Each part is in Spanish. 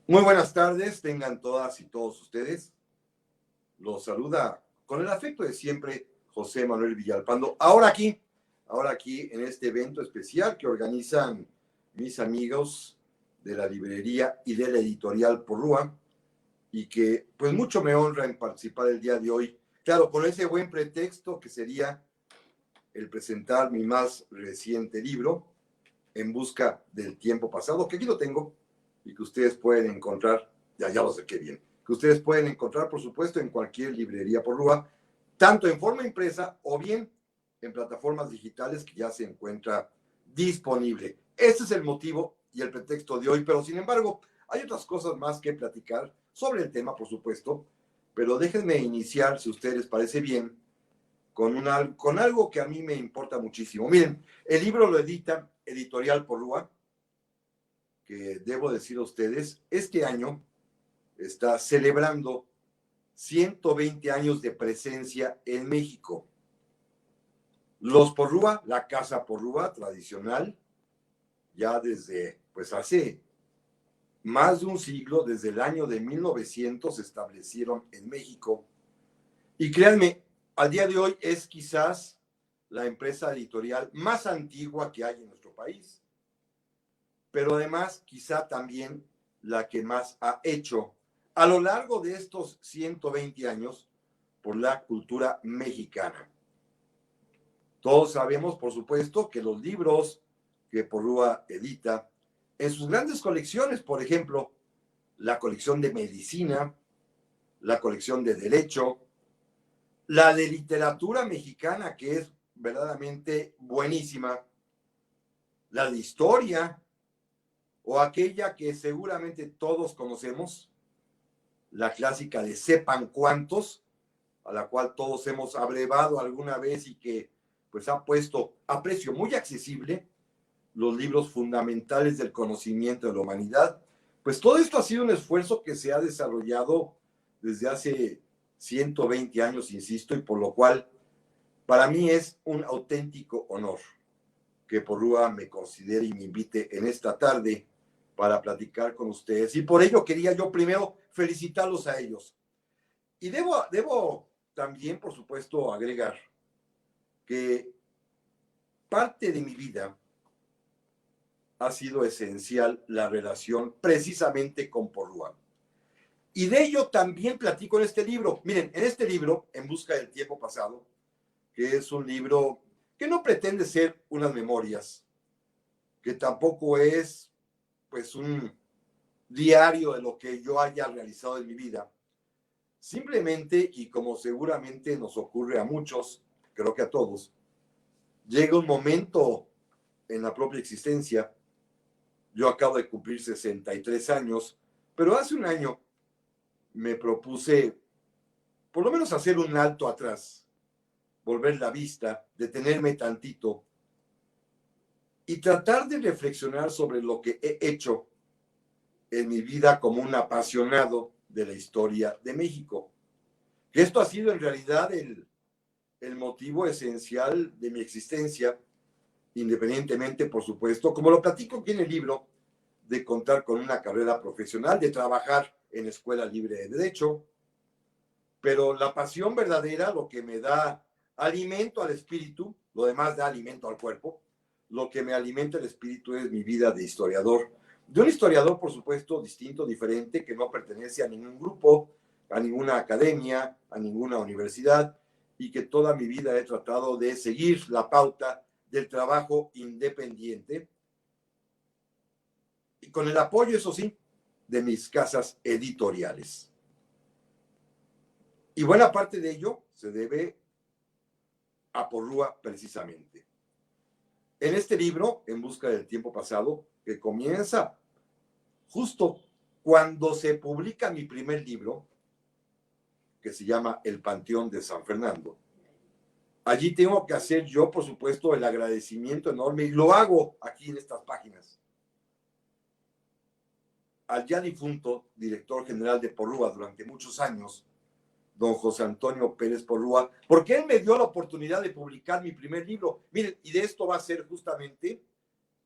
Muy buenas tardes, tengan todas y todos ustedes. Los saluda con el afecto de siempre José Manuel Villalpando. Ahora aquí en este evento especial que organizan mis amigos de la librería y de la editorial Porrúa y que pues mucho me honra en participar el día de hoy. Claro, con ese buen pretexto que sería el presentar mi más reciente libro, En busca del tiempo pasado, que aquí lo tengo y que ustedes pueden encontrar, ya lo sé qué bien, que ustedes pueden encontrar, por supuesto, en cualquier librería Porrúa, tanto en forma impresa o bien en plataformas digitales que ya se encuentra disponible. Ese es el motivo y el pretexto de hoy, pero sin embargo, hay otras cosas más que platicar sobre el tema, por supuesto, pero déjenme iniciar, si a ustedes les parece bien, con algo que a mí me importa muchísimo. Miren, el libro lo edita Editorial Porrúa, que debo decir a ustedes, este año está celebrando 120 años de presencia en México. Los Porrúa, la Casa Porrúa tradicional, ya desde, pues hace más de un siglo, desde el año de 1900, se establecieron en México. Y créanme, al día de hoy es quizás la empresa editorial más antigua que hay en nuestro país, pero además quizá también la que más ha hecho a lo largo de estos 120 años por la cultura mexicana. Todos sabemos, por supuesto, que los libros que Porrúa edita, en sus grandes colecciones, por ejemplo, la colección de medicina, la colección de derecho, la de literatura mexicana, que es verdaderamente buenísima, la de historia, o aquella que seguramente todos conocemos, la clásica de sepan cuántos, a la cual todos hemos abrevado alguna vez y que pues ha puesto a precio muy accesible los libros fundamentales del conocimiento de la humanidad. Pues todo esto ha sido un esfuerzo que se ha desarrollado desde hace 120 años, insisto, y por lo cual para mí es un auténtico honor que Porrúa me considere y me invite en esta tarde para platicar con ustedes. Y por ello quería yo primero felicitarlos a ellos. Y debo también, por supuesto, agregar que parte de mi vida ha sido esencial la relación precisamente con Porrúa. Y de ello también platico en este libro. Miren, en este libro, En busca del tiempo pasado, que es un libro que no pretende ser unas memorias, que tampoco es pues un diario de lo que yo haya realizado en mi vida. Simplemente, y como seguramente nos ocurre a muchos, creo que a todos, llega un momento en la propia existencia. Yo acabo de cumplir 63 años, pero hace un año me propuse por lo menos hacer un alto atrás, volver la vista, detenerme tantito y tratar de reflexionar sobre lo que he hecho en mi vida como un apasionado de la historia de México. Que esto ha sido en realidad el motivo esencial de mi existencia, independientemente, por supuesto, como lo platico aquí en el libro, de contar con una carrera profesional, de trabajar en Escuela Libre de Derecho, pero la pasión verdadera, lo que me da alimento al espíritu, lo demás da alimento al cuerpo, lo que me alimenta el espíritu es mi vida de historiador. De un historiador, por supuesto, distinto, diferente, que no pertenece a ningún grupo, a ninguna academia, a ninguna universidad, y que toda mi vida he tratado de seguir la pauta del trabajo independiente, y con el apoyo, eso sí, de mis casas editoriales. Y buena parte de ello se debe a Porrúa precisamente. En este libro, En busca del tiempo pasado, que comienza justo cuando se publica mi primer libro, que se llama El Panteón de San Fernando, allí tengo que hacer yo, por supuesto, el agradecimiento enorme, y lo hago aquí en estas páginas, al ya difunto director general de Porrúa durante muchos años, don José Antonio Pérez Porrúa, porque él me dio la oportunidad de publicar mi primer libro. Miren, y de esto va a ser justamente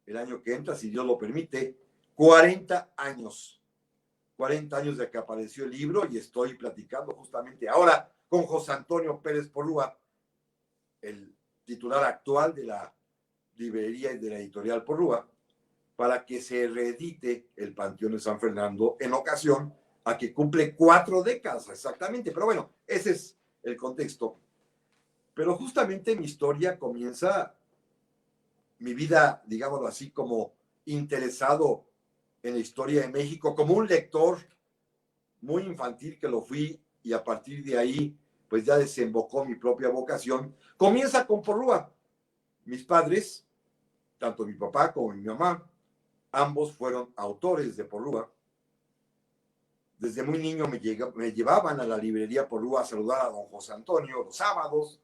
el año que entra, si Dios lo permite, 40 años 40 años de que apareció el libro y estoy platicando justamente ahora con José Antonio Pérez Porrúa, el titular actual de la librería y de la editorial Porrúa, para que se reedite El Panteón de San Fernando en ocasión a que cumple 4 décadas exactamente. Pero bueno, ese es el contexto. Pero justamente mi historia comienza, mi vida, digámoslo así, como interesado en la historia de México, como un lector muy infantil que lo fui, y a partir de ahí pues ya desembocó mi propia vocación. Comienza con Porrúa. Mis padres, tanto mi papá como mi mamá, ambos fueron autores de Porrúa. Desde muy niño me llevaban a la librería Porrúa a saludar a don José Antonio los sábados,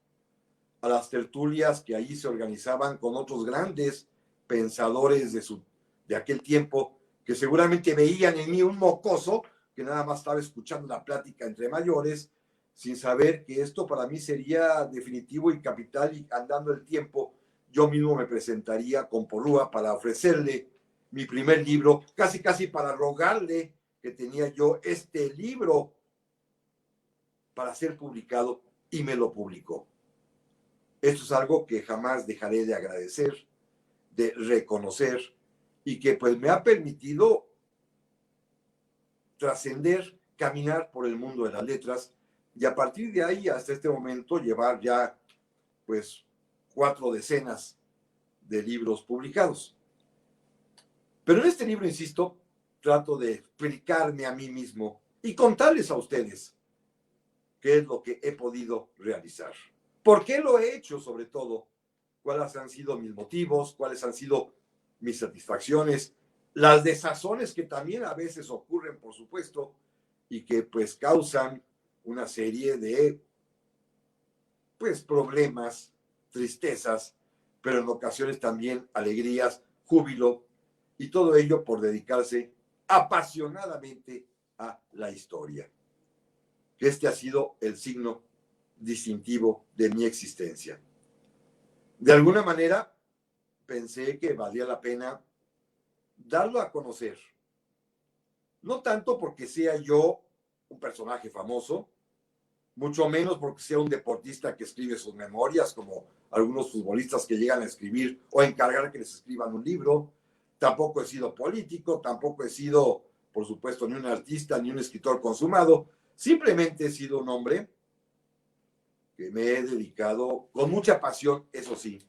a las tertulias que allí se organizaban con otros grandes pensadores de aquel tiempo, que seguramente veían en mí un mocoso que nada más estaba escuchando la plática entre mayores, sin saber que esto para mí sería definitivo y capital, y andando el tiempo, yo mismo me presentaría con Porrúa para ofrecerle mi primer libro, casi casi para rogarle que tenía yo este libro para ser publicado, y me lo publicó. Esto es algo que jamás dejaré de agradecer, de reconocer, y que pues me ha permitido trascender, caminar por el mundo de las letras, y a partir de ahí hasta este momento llevar ya pues 4 decenas de libros publicados. Pero en este libro, insisto, trato de explicarme a mí mismo y contarles a ustedes qué es lo que he podido realizar. ¿Por qué lo he hecho, sobre todo? ¿Cuáles han sido mis motivos? ¿Cuáles han sido mis satisfacciones? Las desazones que también a veces ocurren, por supuesto, y que pues causan una serie de pues problemas, tristezas, pero en ocasiones también alegrías, júbilo, y todo ello por dedicarse apasionadamente a la historia. Este ha sido el signo distintivo de mi existencia. De alguna manera, pensé que valía la pena darlo a conocer. No tanto porque sea yo un personaje famoso, mucho menos porque sea un deportista que escribe sus memorias, como algunos futbolistas que llegan a escribir o encargar que les escriban un libro. Tampoco he sido político, tampoco he sido, por supuesto, ni un artista, ni un escritor consumado. Simplemente he sido un hombre que me he dedicado con mucha pasión, eso sí,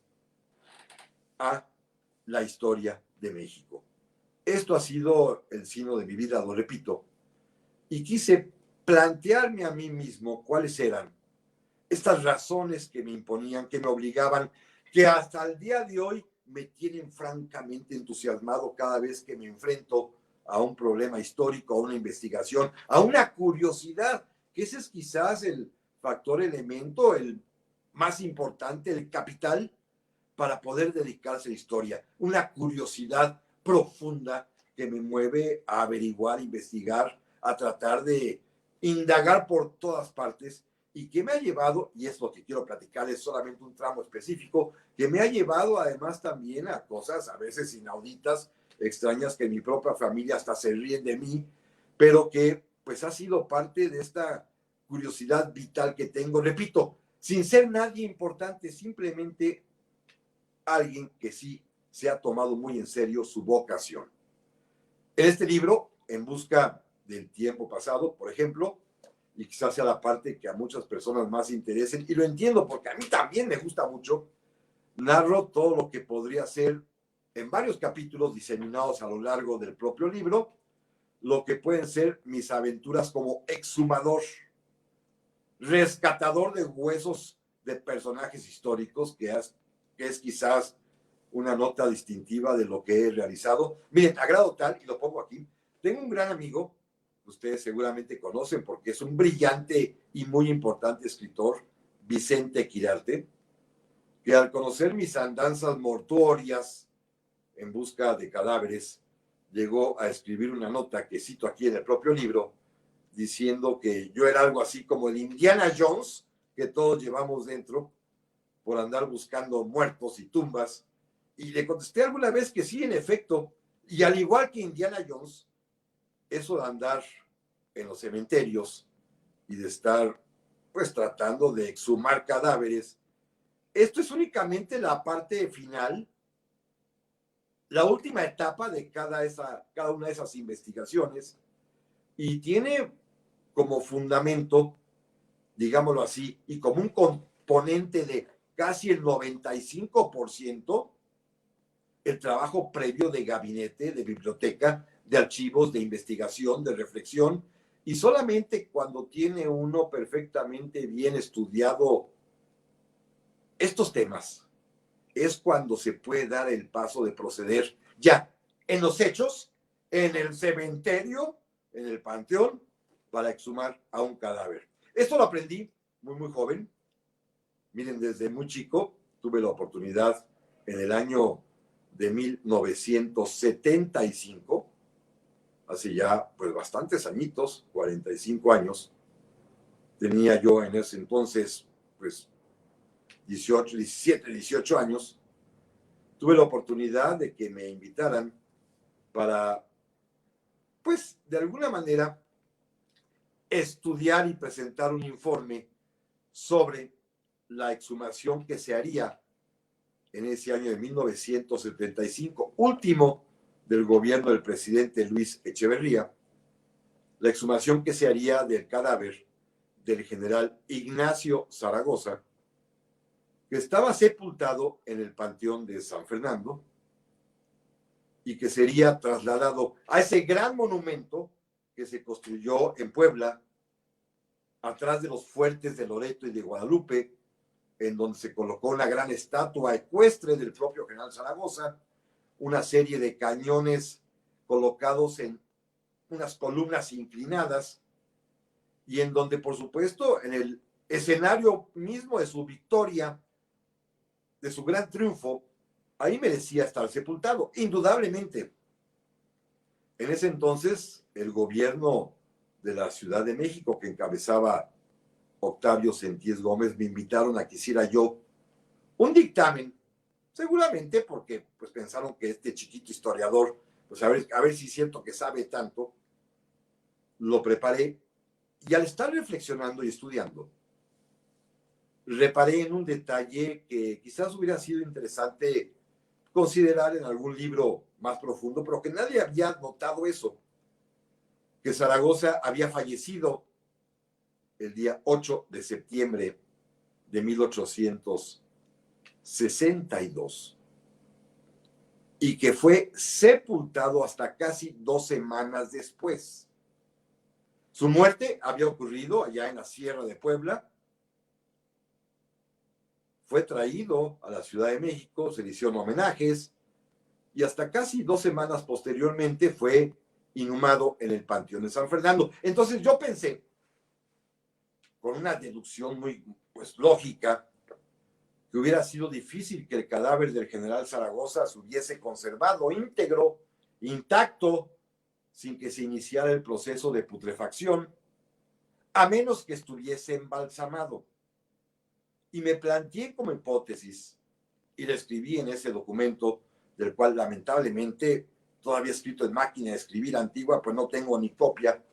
a la historia de México. Esto ha sido el signo de mi vida, lo repito, y quise plantearme a mí mismo cuáles eran estas razones que me imponían, que me obligaban, que hasta el día de hoy me tienen francamente entusiasmado cada vez que me enfrento a un problema histórico, a una investigación, a una curiosidad, que ese es quizás el factor elemento, el más importante, el capital, para poder dedicarse a la historia. Una curiosidad profunda que me mueve a averiguar, investigar, a tratar de indagar por todas partes, y que me ha llevado, y es lo que quiero platicar, es solamente un tramo específico, que me ha llevado además también a cosas a veces inauditas, extrañas, que mi propia familia hasta se ríen de mí, pero que pues ha sido parte de esta curiosidad vital que tengo, repito, sin ser nadie importante, simplemente alguien que sí se ha tomado muy en serio su vocación. En este libro, En busca del tiempo pasado, por ejemplo, y quizás sea la parte que a muchas personas más interesen, y lo entiendo porque a mí también me gusta mucho, narro todo lo que podría ser en varios capítulos diseminados a lo largo del propio libro, lo que pueden ser mis aventuras como exhumador, rescatador de huesos de personajes históricos, que es quizás una nota distintiva de lo que he realizado. Miren, a grado tal, y lo pongo aquí, tengo un gran amigo, ustedes seguramente conocen porque es un brillante y muy importante escritor, Vicente Quirarte, que al conocer mis andanzas mortuorias en busca de cadáveres, llegó a escribir una nota que cito aquí en el propio libro, diciendo que yo era algo así como el Indiana Jones que todos llevamos dentro por andar buscando muertos y tumbas. Y le contesté alguna vez que sí, en efecto, y al igual que Indiana Jones, eso de andar en los cementerios y de estar pues tratando de exhumar cadáveres. Esto es únicamente la parte final, la última etapa de cada una de esas investigaciones, y tiene como fundamento, digámoslo así, y como un componente de casi el 95%, el trabajo previo de gabinete, de biblioteca, de archivos, de investigación, de reflexión, y solamente cuando tiene uno perfectamente bien estudiado estos temas, es cuando se puede dar el paso de proceder ya en los hechos, en el cementerio, en el panteón, para exhumar a un cadáver. Esto lo aprendí muy joven. Miren, desde muy chico tuve la oportunidad en el año de 1975, hace ya pues bastantes añitos, 45 años, tenía yo en ese entonces pues 18 años, tuve la oportunidad de que me invitaran para, pues, de alguna manera, estudiar y presentar un informe sobre la exhumación que se haría en ese año de 1975, último del gobierno del presidente Luis Echeverría, la exhumación que se haría del cadáver del general Ignacio Zaragoza, que estaba sepultado en el Panteón de San Fernando y que sería trasladado a ese gran monumento que se construyó en Puebla, atrás de los fuertes de Loreto y de Guadalupe, en donde se colocó una gran estatua ecuestre del propio general Zaragoza, una serie de cañones colocados en unas columnas inclinadas, y en donde, por supuesto, en el escenario mismo de su victoria, de su gran triunfo, ahí merecía estar sepultado, indudablemente. En ese entonces, el gobierno de la Ciudad de México, que encabezaba Octavio Sentíes Gómez, me invitaron a que hiciera yo un dictamen, seguramente porque pues pensaron que este chiquito historiador, pues a ver si siento que sabe tanto. Lo preparé, y al estar reflexionando y estudiando, reparé en un detalle que quizás hubiera sido interesante considerar en algún libro más profundo, pero que nadie había notado eso, que Zaragoza había fallecido el día 8 de septiembre de 1862 y que fue sepultado hasta casi 2 semanas después. Su muerte había ocurrido allá en la Sierra de Puebla, fue traído a la Ciudad de México, se le hicieron homenajes y hasta casi 2 semanas posteriormente fue inhumado en el Panteón de San Fernando. Entonces yo pensé, con una deducción muy pues lógica, que hubiera sido difícil que el cadáver del general Zaragoza se hubiese conservado íntegro, intacto, sin que se iniciara el proceso de putrefacción, a menos que estuviese embalsamado. Y me planteé como hipótesis, y la escribí en ese documento, del cual lamentablemente, todavía escrito en máquina de escribir antigua, pues no tengo ni copia,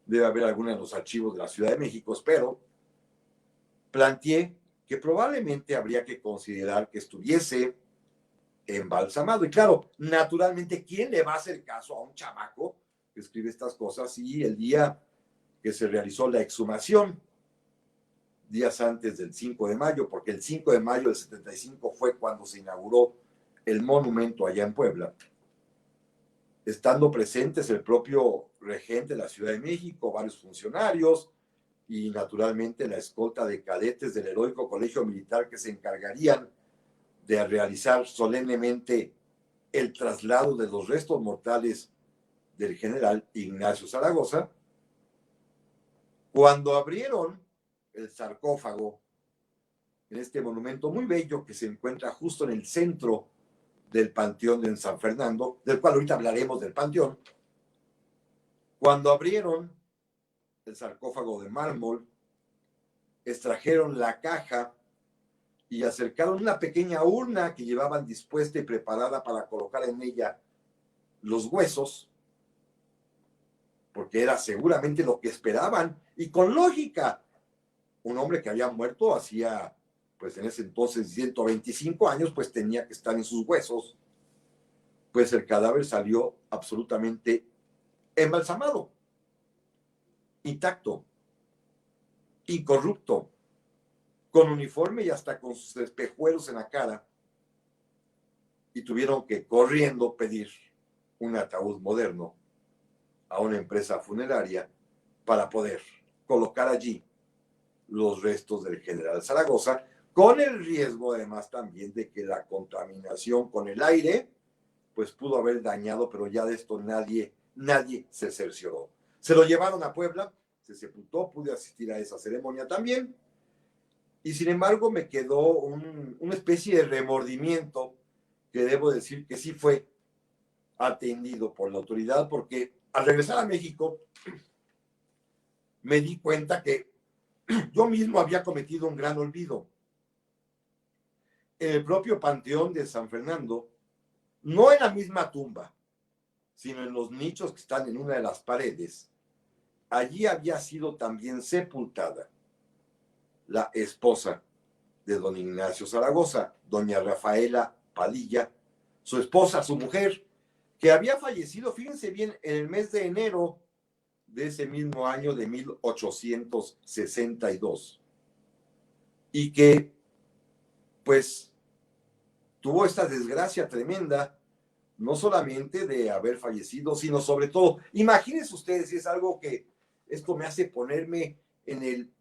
debe haber alguna en los archivos de la Ciudad de México, espero. Planteé que probablemente habría que considerar que estuviese embalsamado. Y claro, naturalmente, ¿quién le va a hacer caso a un chamaco que escribe estas cosas? Y el día que se realizó la exhumación, días antes del 5 de mayo, porque el 5 de mayo del 75 fue cuando se inauguró el monumento allá en Puebla, estando presentes el propio regente de la Ciudad de México, varios funcionarios y naturalmente la escolta de cadetes del heroico colegio militar que se encargarían de realizar solemnemente el traslado de los restos mortales del general Ignacio Zaragoza. Cuando abrieron el sarcófago en este monumento muy bello que se encuentra justo en el centro del Panteón de San Fernando, del cual ahorita hablaremos del Panteón, cuando abrieron el sarcófago de mármol, extrajeron la caja y acercaron una pequeña urna que llevaban dispuesta y preparada para colocar en ella los huesos. porque era seguramente lo que esperaban, y con lógica, un hombre que había muerto hacía, pues en ese entonces, 125 años, pues tenía que estar en sus huesos, pues el cadáver salió absolutamente embalsamado, intacto, incorrupto, con uniforme y hasta con sus espejuelos en la cara, y tuvieron que corriendo pedir un ataúd moderno a una empresa funeraria para poder colocar allí los restos del general Zaragoza, con el riesgo además también de que la contaminación con el aire pues pudo haber dañado, pero ya de esto nadie se cercioró. Se lo llevaron a Puebla, se sepultó, pude asistir a esa ceremonia también, y sin embargo me quedó una especie de remordimiento que debo decir que sí fue atendido por la autoridad, porque al regresar a México me di cuenta que yo mismo había cometido un gran olvido. En el propio Panteón de San Fernando, no en la misma tumba, sino en los nichos que están en una de las paredes, allí había sido también sepultada la esposa de don Ignacio Zaragoza, doña Rafaela Padilla, su esposa, su mujer, que había fallecido, fíjense bien, en el mes de enero de ese mismo año de 1862, y que pues tuvo esta desgracia tremenda, no solamente de haber fallecido, sino sobre todo, imagínense ustedes, si es algo que esto me hace ponerme en el,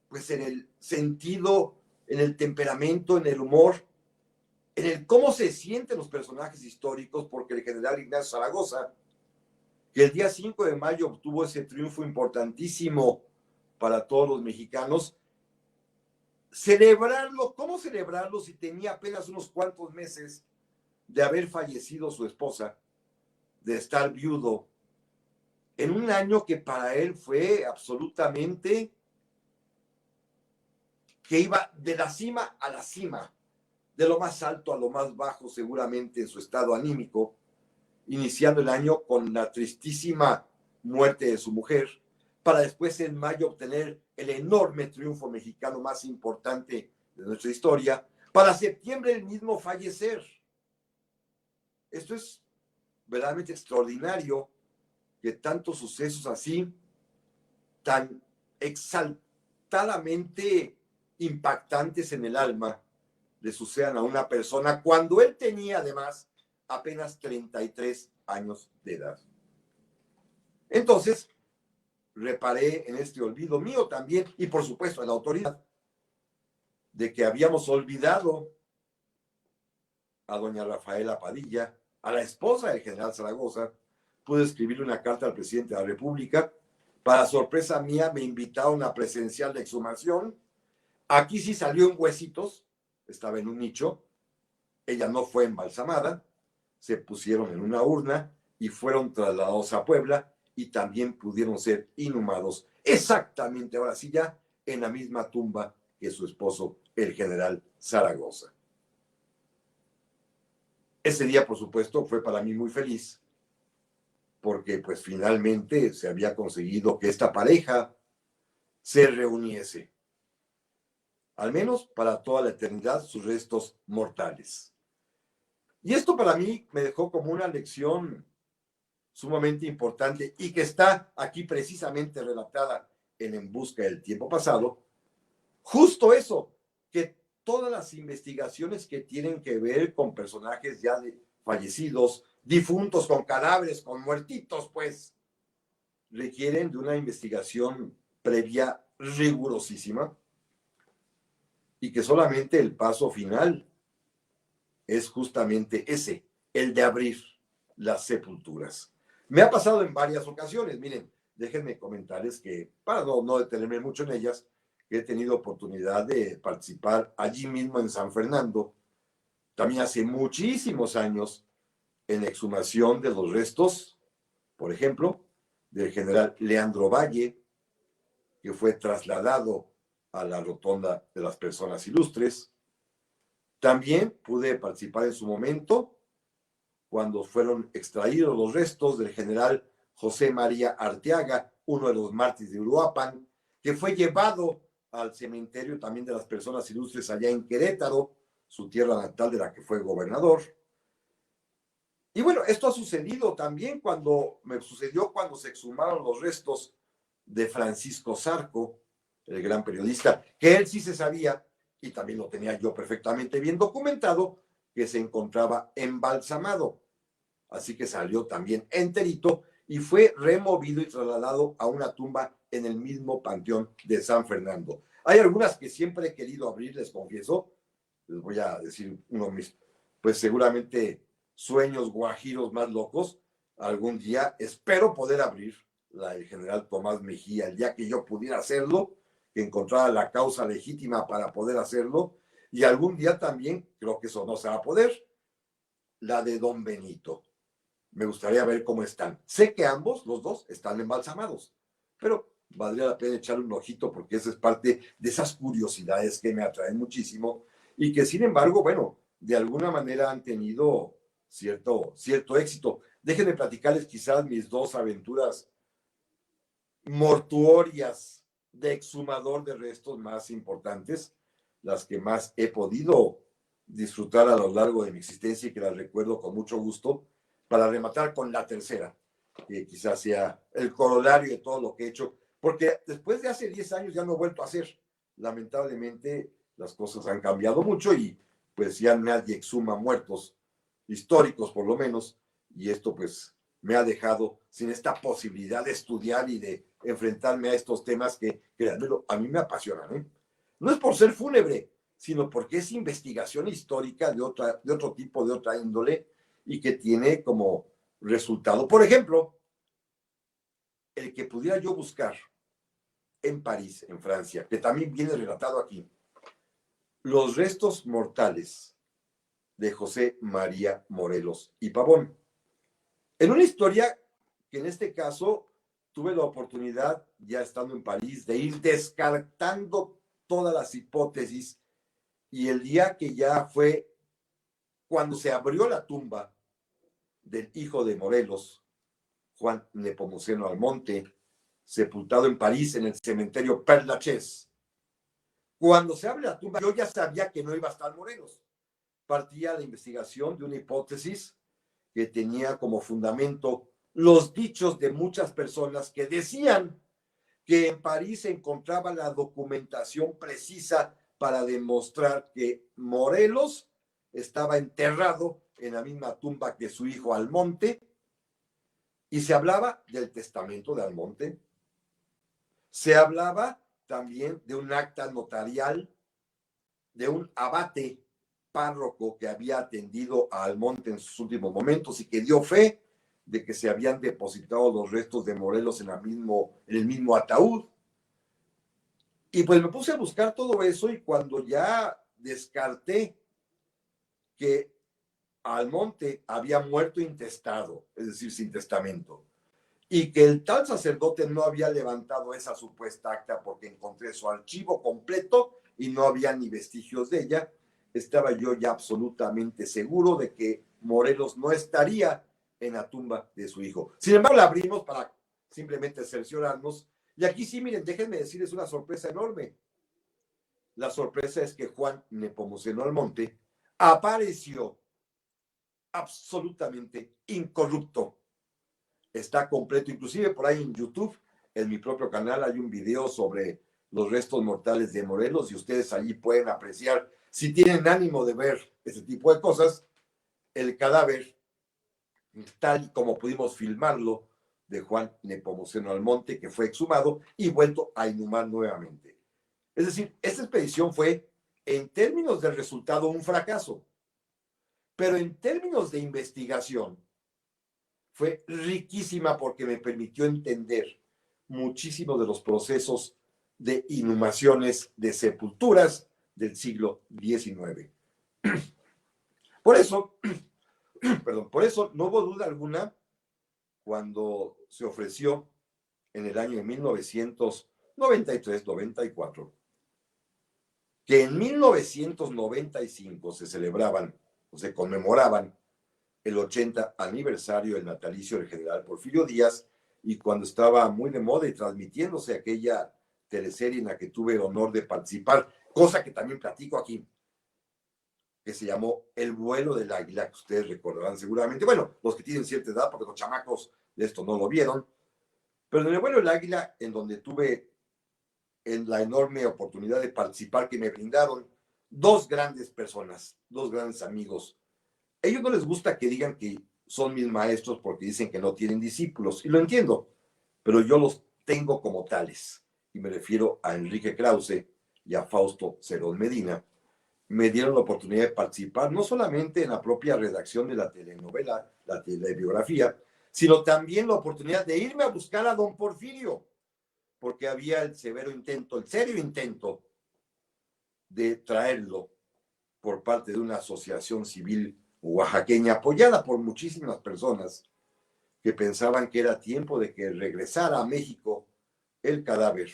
pues en el sentido, en el temperamento, en el humor, en el cómo se sienten los personajes históricos, porque el general Ignacio Zaragoza, que el día 5 de mayo obtuvo ese triunfo importantísimo para todos los mexicanos, celebrarlo, ¿cómo celebrarlo si tenía apenas unos cuantos meses de haber fallecido su esposa, de estar viudo, en un año que para él fue absolutamente, que iba de la cima a la cima, de lo más alto a lo más bajo, seguramente en su estado anímico, iniciando el año con la tristísima muerte de su mujer, para después en mayo obtener el enorme triunfo mexicano más importante de nuestra historia, para septiembre el mismo fallecer. Esto es verdaderamente extraordinario, que tantos sucesos así, tan exaltadamente impactantes en el alma, le sucedan a una persona cuando él tenía además apenas 33 años de edad. Entonces, reparé en este olvido mío también, y por supuesto a la autoridad, de que habíamos olvidado a doña Rafaela Padilla, a la esposa del general Zaragoza. Pude escribirle una carta al presidente de la República. Para sorpresa mía, me invitaron a presenciar la exhumación. Aquí sí salió en huesitos, estaba en un nicho. Ella no fue embalsamada, se pusieron en una urna y fueron trasladados a Puebla, y también pudieron ser inhumados exactamente, ahora sí ya, en la misma tumba que su esposo, el general Zaragoza. Ese día, por supuesto, fue para mí muy feliz, porque pues finalmente se había conseguido que esta pareja se reuniese, al menos para toda la eternidad, sus restos mortales. Y esto para mí me dejó como una lección sumamente importante, y que está aquí precisamente relatada En busca del tiempo pasado, justo eso, que todas las investigaciones que tienen que ver con personajes ya fallecidos, difuntos, con cadáveres, con muertitos, pues, requieren de una investigación previa rigurosísima, y que solamente el paso final es justamente ese, el de abrir las sepulturas. Me ha pasado en varias ocasiones, miren, déjenme comentarles que, para no detenerme mucho en ellas, he tenido oportunidad de participar allí mismo en San Fernando, también hace muchísimos años, en la exhumación de los restos, por ejemplo, del general Leandro Valle, que fue trasladado a la Rotonda de las Personas Ilustres. También pude participar en su momento cuando fueron extraídos los restos del general José María Arteaga, uno de los mártires de Uruapan, que fue llevado al cementerio también de las personas ilustres allá en Querétaro, su tierra natal de la que fue gobernador. Y bueno, esto ha sucedido también me sucedió cuando se exhumaron los restos de Francisco Zarco, el gran periodista, que él sí se sabía, y también lo tenía yo perfectamente bien documentado, que se encontraba embalsamado. Así que salió también enterito y fue removido y trasladado a una tumba en el mismo panteón de San Fernando. Hay algunas que siempre he querido abrir, les confieso, les voy a decir uno de mis, pues seguramente sueños guajiros más locos. Algún día espero poder abrir la del general Tomás Mejía, el día que yo pudiera hacerlo, que encontrara la causa legítima para poder hacerlo, y algún día también, creo que eso no se va a poder, la de Don Benito. Me gustaría ver cómo están. Sé que ambos, los dos, están embalsamados, pero valdría la pena echarle un ojito porque esa es parte de esas curiosidades que me atraen muchísimo y que, sin embargo, bueno, de alguna manera han tenido cierto éxito. Déjenme platicarles quizás mis dos aventuras mortuorias de exhumador de restos más importantes, las que más he podido disfrutar a lo largo de mi existencia y que las recuerdo con mucho gusto, para rematar con la tercera, que quizás sea el corolario de todo lo que he hecho, porque después de hace 10 años ya no he vuelto a hacer. Lamentablemente las cosas han cambiado mucho y pues ya nadie exhuma muertos históricos por lo menos, y esto pues me ha dejado sin esta posibilidad de estudiar y de enfrentarme a estos temas que a mí me apasionan, ¿eh? No es por ser fúnebre, sino porque es investigación histórica de otro tipo, de otra índole, y que tiene como resultado, por ejemplo, el que pudiera yo buscar en París, en Francia, que también viene relatado aquí, los restos mortales de José María Morelos y Pavón. En una historia que en este caso tuve la oportunidad, ya estando en París, de ir descartando todas las hipótesis, y el día que ya fue cuando se abrió la tumba del hijo de Morelos, Juan Nepomuceno Almonte, sepultado en París en el cementerio Père Lachaise. Cuando se abre la tumba, yo ya sabía que no iba a estar Morelos. Partía la investigación de una hipótesis que tenía como fundamento los dichos de muchas personas que decían que en París se encontraba la documentación precisa para demostrar que Morelos estaba enterrado en la misma tumba que su hijo Almonte, y se hablaba del testamento de Almonte, se hablaba también de un acta notarial de un abate párroco que había atendido a Almonte en sus últimos momentos y que dio fe de que se habían depositado los restos de Morelos en el mismo ataúd. Y pues me puse a buscar todo eso, y cuando ya descarté que Almonte había muerto intestado, es decir, sin testamento, y que el tal sacerdote no había levantado esa supuesta acta porque encontré su archivo completo y no había ni vestigios de ella, estaba yo ya absolutamente seguro de que Morelos no estaría en la tumba de su hijo. Sin embargo, la abrimos para simplemente cerciorarnos, y aquí sí, miren, déjenme decirles una sorpresa enorme. La sorpresa es que Juan Nepomuceno Almonte apareció absolutamente incorrupto. Está completo, inclusive por ahí en YouTube, en mi propio canal, hay un video sobre los restos mortales de Morelos, y ustedes allí pueden apreciar, si tienen ánimo de ver ese tipo de cosas, el cadáver tal como pudimos filmarlo de Juan Nepomuceno Almonte, que fue exhumado y vuelto a inhumar nuevamente. Es decir, esta expedición fue, en términos de resultado, un fracaso, pero en términos de investigación fue riquísima porque me permitió entender muchísimo de los procesos de inhumaciones de sepulturas del siglo XIX. Por eso, por eso no hubo duda alguna cuando se ofreció en el año de 1993-94 que en 1995 se celebraban o se conmemoraban el 80 aniversario del natalicio del general Porfirio Díaz, y cuando estaba muy de moda y transmitiéndose aquella teleserie en la que tuve el honor de participar, cosa que también platico aquí, que se llamó El vuelo del águila, que ustedes recordarán seguramente. Bueno, los que tienen cierta edad, porque los chamacos de esto no lo vieron, pero en El vuelo del águila, en donde tuve la enorme oportunidad de participar que me brindaron dos grandes personas, dos grandes amigos. A ellos no les gusta que digan que son mis maestros porque dicen que no tienen discípulos, y lo entiendo, pero yo los tengo como tales, y me refiero a Enrique Krause y a Fausto Cerón Medina. Me dieron la oportunidad de participar no solamente en la propia redacción de la telenovela, la telebiografía, sino también la oportunidad de irme a buscar a don Porfirio, porque había el serio intento de traerlo por parte de una asociación civil oaxaqueña apoyada por muchísimas personas que pensaban que era tiempo de que regresara a México el cadáver,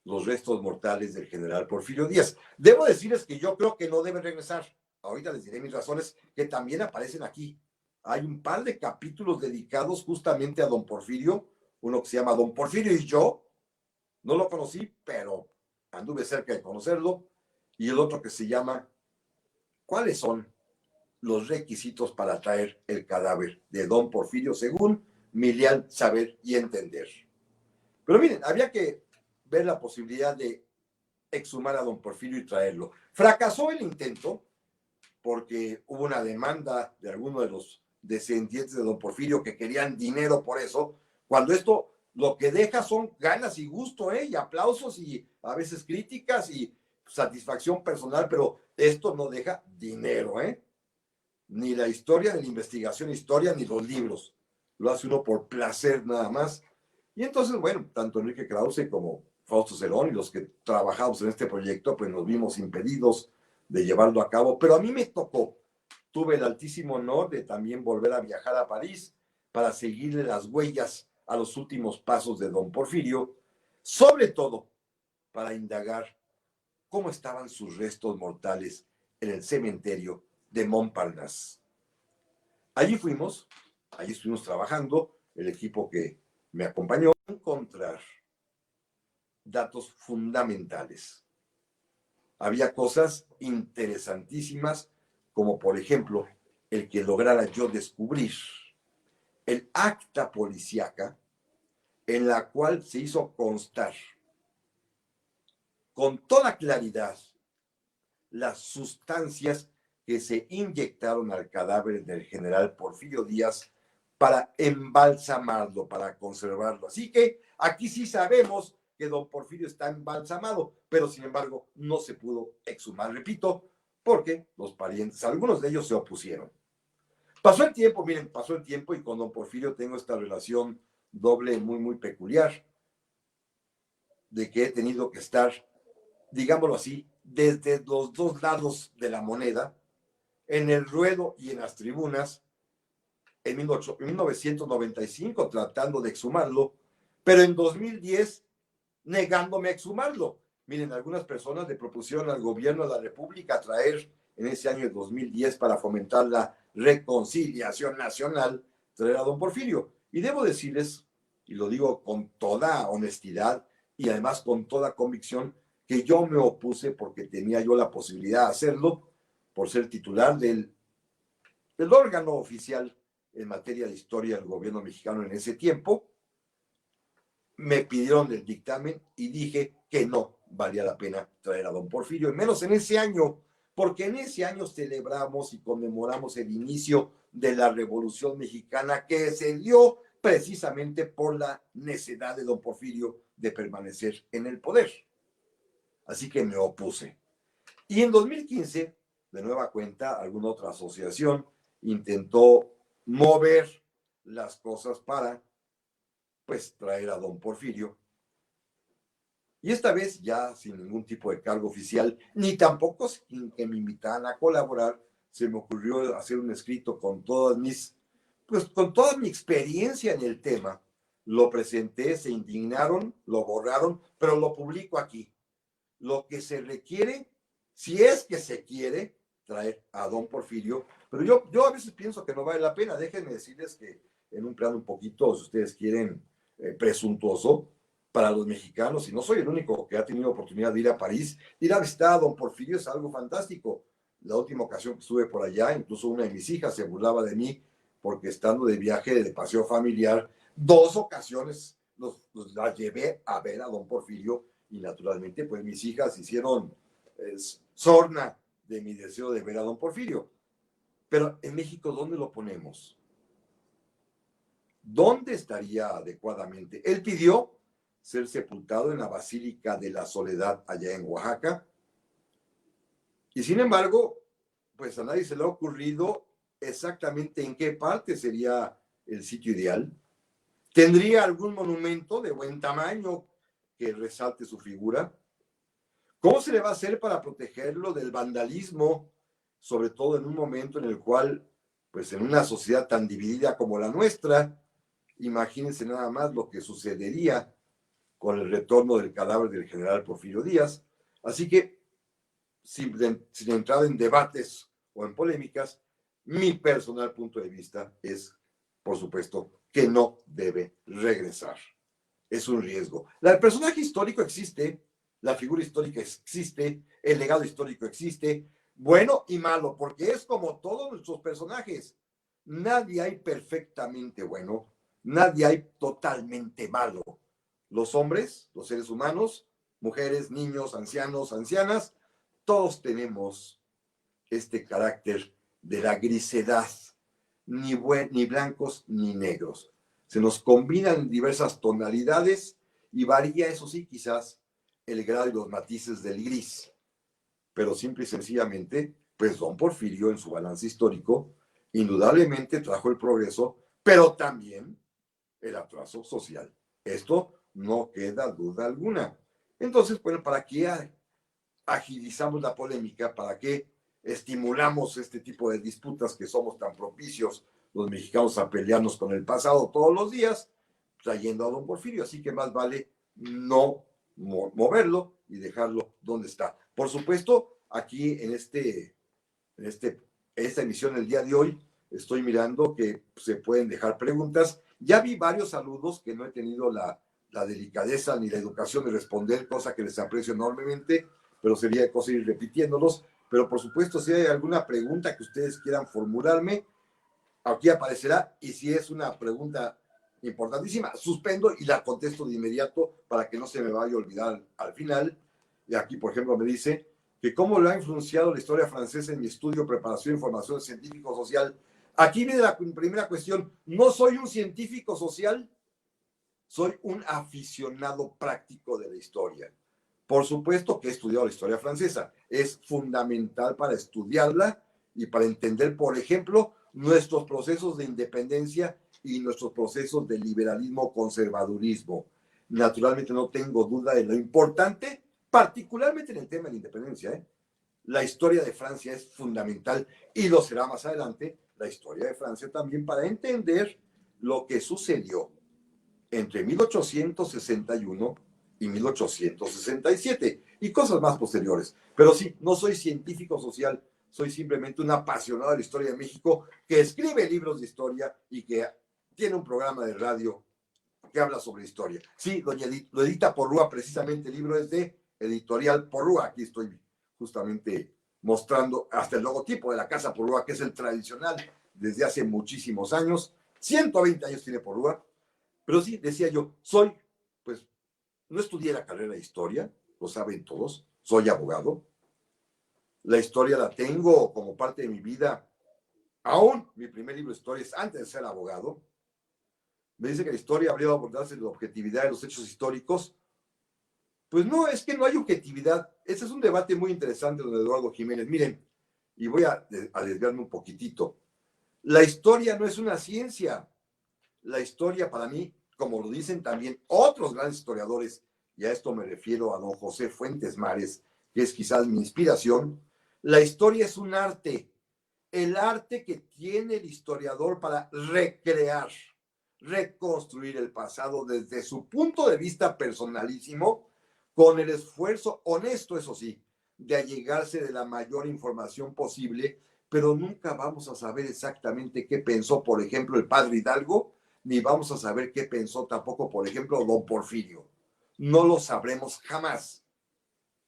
los restos mortales del general Porfirio Díaz. Debo decirles que yo creo que no debe regresar. Ahorita les diré mis razones que también aparecen aquí. Hay un par de capítulos dedicados justamente a don Porfirio, uno que se llama Don Porfirio y yo. No lo conocí, pero anduve cerca de conocerlo. Y el otro que se llama ¿Cuáles son los requisitos para traer el cadáver de don Porfirio según Milian saber y entender? Pero miren, había que ver la posibilidad de exhumar a don Porfirio y traerlo. Fracasó el intento porque hubo una demanda de algunos de los descendientes de don Porfirio que querían dinero por eso, cuando esto lo que deja son ganas y gusto, y aplausos y a veces críticas y satisfacción personal, pero esto no deja dinero, ni la historia, ni la investigación historia, ni los libros. Lo hace uno por placer nada más. Y entonces, bueno, tanto Enrique Krause como Fausto Cerón y los que trabajamos en este proyecto, pues nos vimos impedidos de llevarlo a cabo. Pero a mí me tocó, tuve el altísimo honor de también volver a viajar a París para seguirle las huellas a los últimos pasos de don Porfirio, sobre todo para indagar cómo estaban sus restos mortales en el cementerio de Montparnasse. Allí fuimos, allí estuvimos trabajando, el equipo que me acompañó, a encontrar datos fundamentales. Había cosas interesantísimas, como por ejemplo, el que lograra yo descubrir el acta policíaca en la cual se hizo constar con toda claridad las sustancias que se inyectaron al cadáver del general Porfirio Díaz para embalsamarlo, para conservarlo. Así que aquí sí sabemos que don Porfirio está embalsamado, pero sin embargo no se pudo exhumar, repito, porque los parientes, algunos de ellos se opusieron. Pasó el tiempo, miren, pasó el tiempo y con don Porfirio tengo esta relación doble muy, muy peculiar, de que he tenido que estar, digámoslo así, desde los dos lados de la moneda, en el ruedo y en las tribunas, en 1995 tratando de exhumarlo, pero en 2010 negándome a exhumarlo. Miren, algunas personas le propusieron al gobierno de la República traer en ese año de 2010 para fomentar la reconciliación nacional, traer a don Porfirio. Y debo decirles, y lo digo con toda honestidad y además con toda convicción, que yo me opuse porque tenía yo la posibilidad de hacerlo por ser titular del órgano oficial en materia de historia del gobierno mexicano en ese tiempo. Me pidieron el dictamen y dije que no valía la pena traer a don Porfirio, y menos en ese año, porque en ese año celebramos y conmemoramos el inicio de la Revolución Mexicana que se dio precisamente por la necedad de don Porfirio de permanecer en el poder. Así que me opuse. Y en 2015, de nueva cuenta, alguna otra asociación intentó mover las cosas para, pues, traer a don Porfirio. Y esta vez ya sin ningún tipo de cargo oficial, ni tampoco sin que me invitaran a colaborar, se me ocurrió hacer un escrito con pues con toda mi experiencia en el tema. Lo presenté, se indignaron, lo borraron, pero lo publico aquí. Lo que se requiere, si es que se quiere, traer a don Porfirio, pero yo a veces pienso que no vale la pena. Déjenme decirles que en un plano un poquito, si ustedes quieren, presuntuoso para los mexicanos, y no soy el único que ha tenido oportunidad de ir a París, ir a visitar a don Porfirio es algo fantástico. La última ocasión que estuve por allá, incluso una de mis hijas se burlaba de mí porque estando de viaje de paseo familiar, 2 ocasiones la llevé a ver a don Porfirio y naturalmente pues mis hijas hicieron sorna de mi deseo de ver a don Porfirio. Pero en México, ¿dónde lo ponemos? ¿Dónde estaría adecuadamente? Él pidió ser sepultado en la Basílica de la Soledad allá en Oaxaca y sin embargo, pues a nadie se le ha ocurrido exactamente en qué parte sería el sitio ideal. ¿Tendría algún monumento de buen tamaño que resalte su figura? ¿Cómo se le va a hacer para protegerlo del vandalismo, sobre todo en un momento en el cual, pues en una sociedad tan dividida como la nuestra, imagínense nada más lo que sucedería con el retorno del cadáver del general Porfirio Díaz? Así que, sin entrar en debates o en polémicas, mi personal punto de vista es, por supuesto, que no debe regresar. Es un riesgo. El personaje histórico existe, la figura histórica existe, el legado histórico existe, bueno y malo, porque es como todos nuestros personajes. Nadie hay perfectamente bueno, nadie hay totalmente malo. Los hombres, los seres humanos, mujeres, niños, ancianos, ancianas, todos tenemos este carácter de la grisedad, ni blancos ni negros. Se nos combinan diversas tonalidades y varía, eso sí, quizás el grado y los matices del gris. Pero simple y sencillamente, pues don Porfirio en su balance histórico indudablemente trajo el progreso, pero también el atraso social. Esto no queda duda alguna. Entonces, bueno, ¿para qué agilizamos la polémica? ¿Para qué estimulamos este tipo de disputas que somos tan propicios los mexicanos a pelearnos con el pasado todos los días, trayendo a don Porfirio? Así que más vale no moverlo y dejarlo donde está. Por supuesto, aquí en esta emisión el día de hoy, estoy mirando que se pueden dejar preguntas. Ya vi varios saludos que no he tenido la delicadeza ni la educación de responder, cosa que les aprecio enormemente, pero sería cosa ir repitiéndolos. Pero por supuesto, si hay alguna pregunta que ustedes quieran formularme, aquí aparecerá, y si es una pregunta importantísima, suspendo y la contesto de inmediato para que no se me vaya a olvidar al final. Y aquí, por ejemplo, me dice que cómo lo ha influenciado la historia francesa en mi estudio, preparación y formación científico-social. Aquí viene la primera cuestión. No soy un científico social, soy un aficionado práctico de la historia. Por supuesto que he estudiado la historia francesa. Es fundamental para estudiarla y para entender, por ejemplo, nuestros procesos de independencia y nuestros procesos de liberalismo conservadurismo. Naturalmente no tengo duda de lo importante, particularmente en el tema de la independencia. La historia de Francia es fundamental y lo será más adelante la historia de Francia también para entender lo que sucedió entre 1861 y 1867 y cosas más posteriores. Pero sí, no soy científico social, soy simplemente un apasionado de la historia de México que escribe libros de historia y que tiene un programa de radio que habla sobre historia. Sí, doña Edith, lo edita Porrúa, precisamente el libro es de Editorial Porrúa. Aquí estoy justamente mostrando hasta el logotipo de la Casa Porrúa, que es el tradicional desde hace muchísimos años. 120 años tiene Porrúa. Pero sí, decía yo, pues, no estudié la carrera de historia, lo saben todos, soy abogado. La historia la tengo como parte de mi vida. Aún mi primer libro de historia es antes de ser abogado. Me dice que la historia habría de abordarse la objetividad de los hechos históricos. Pues no, es que no hay objetividad. Ese es un debate muy interesante, don Eduardo Jiménez. Miren, y voy a desviarme un poquitito. La historia no es una ciencia. La historia para mí, como lo dicen también otros grandes historiadores, y a esto me refiero a don José Fuentes Mares, que es quizás mi inspiración, la historia es un arte, el arte que tiene el historiador para recrear, reconstruir el pasado desde su punto de vista personalísimo, con el esfuerzo honesto, eso sí, de allegarse de la mayor información posible, pero nunca vamos a saber exactamente qué pensó, por ejemplo, el padre Hidalgo, ni vamos a saber qué pensó tampoco, por ejemplo, don Porfirio. No lo sabremos jamás.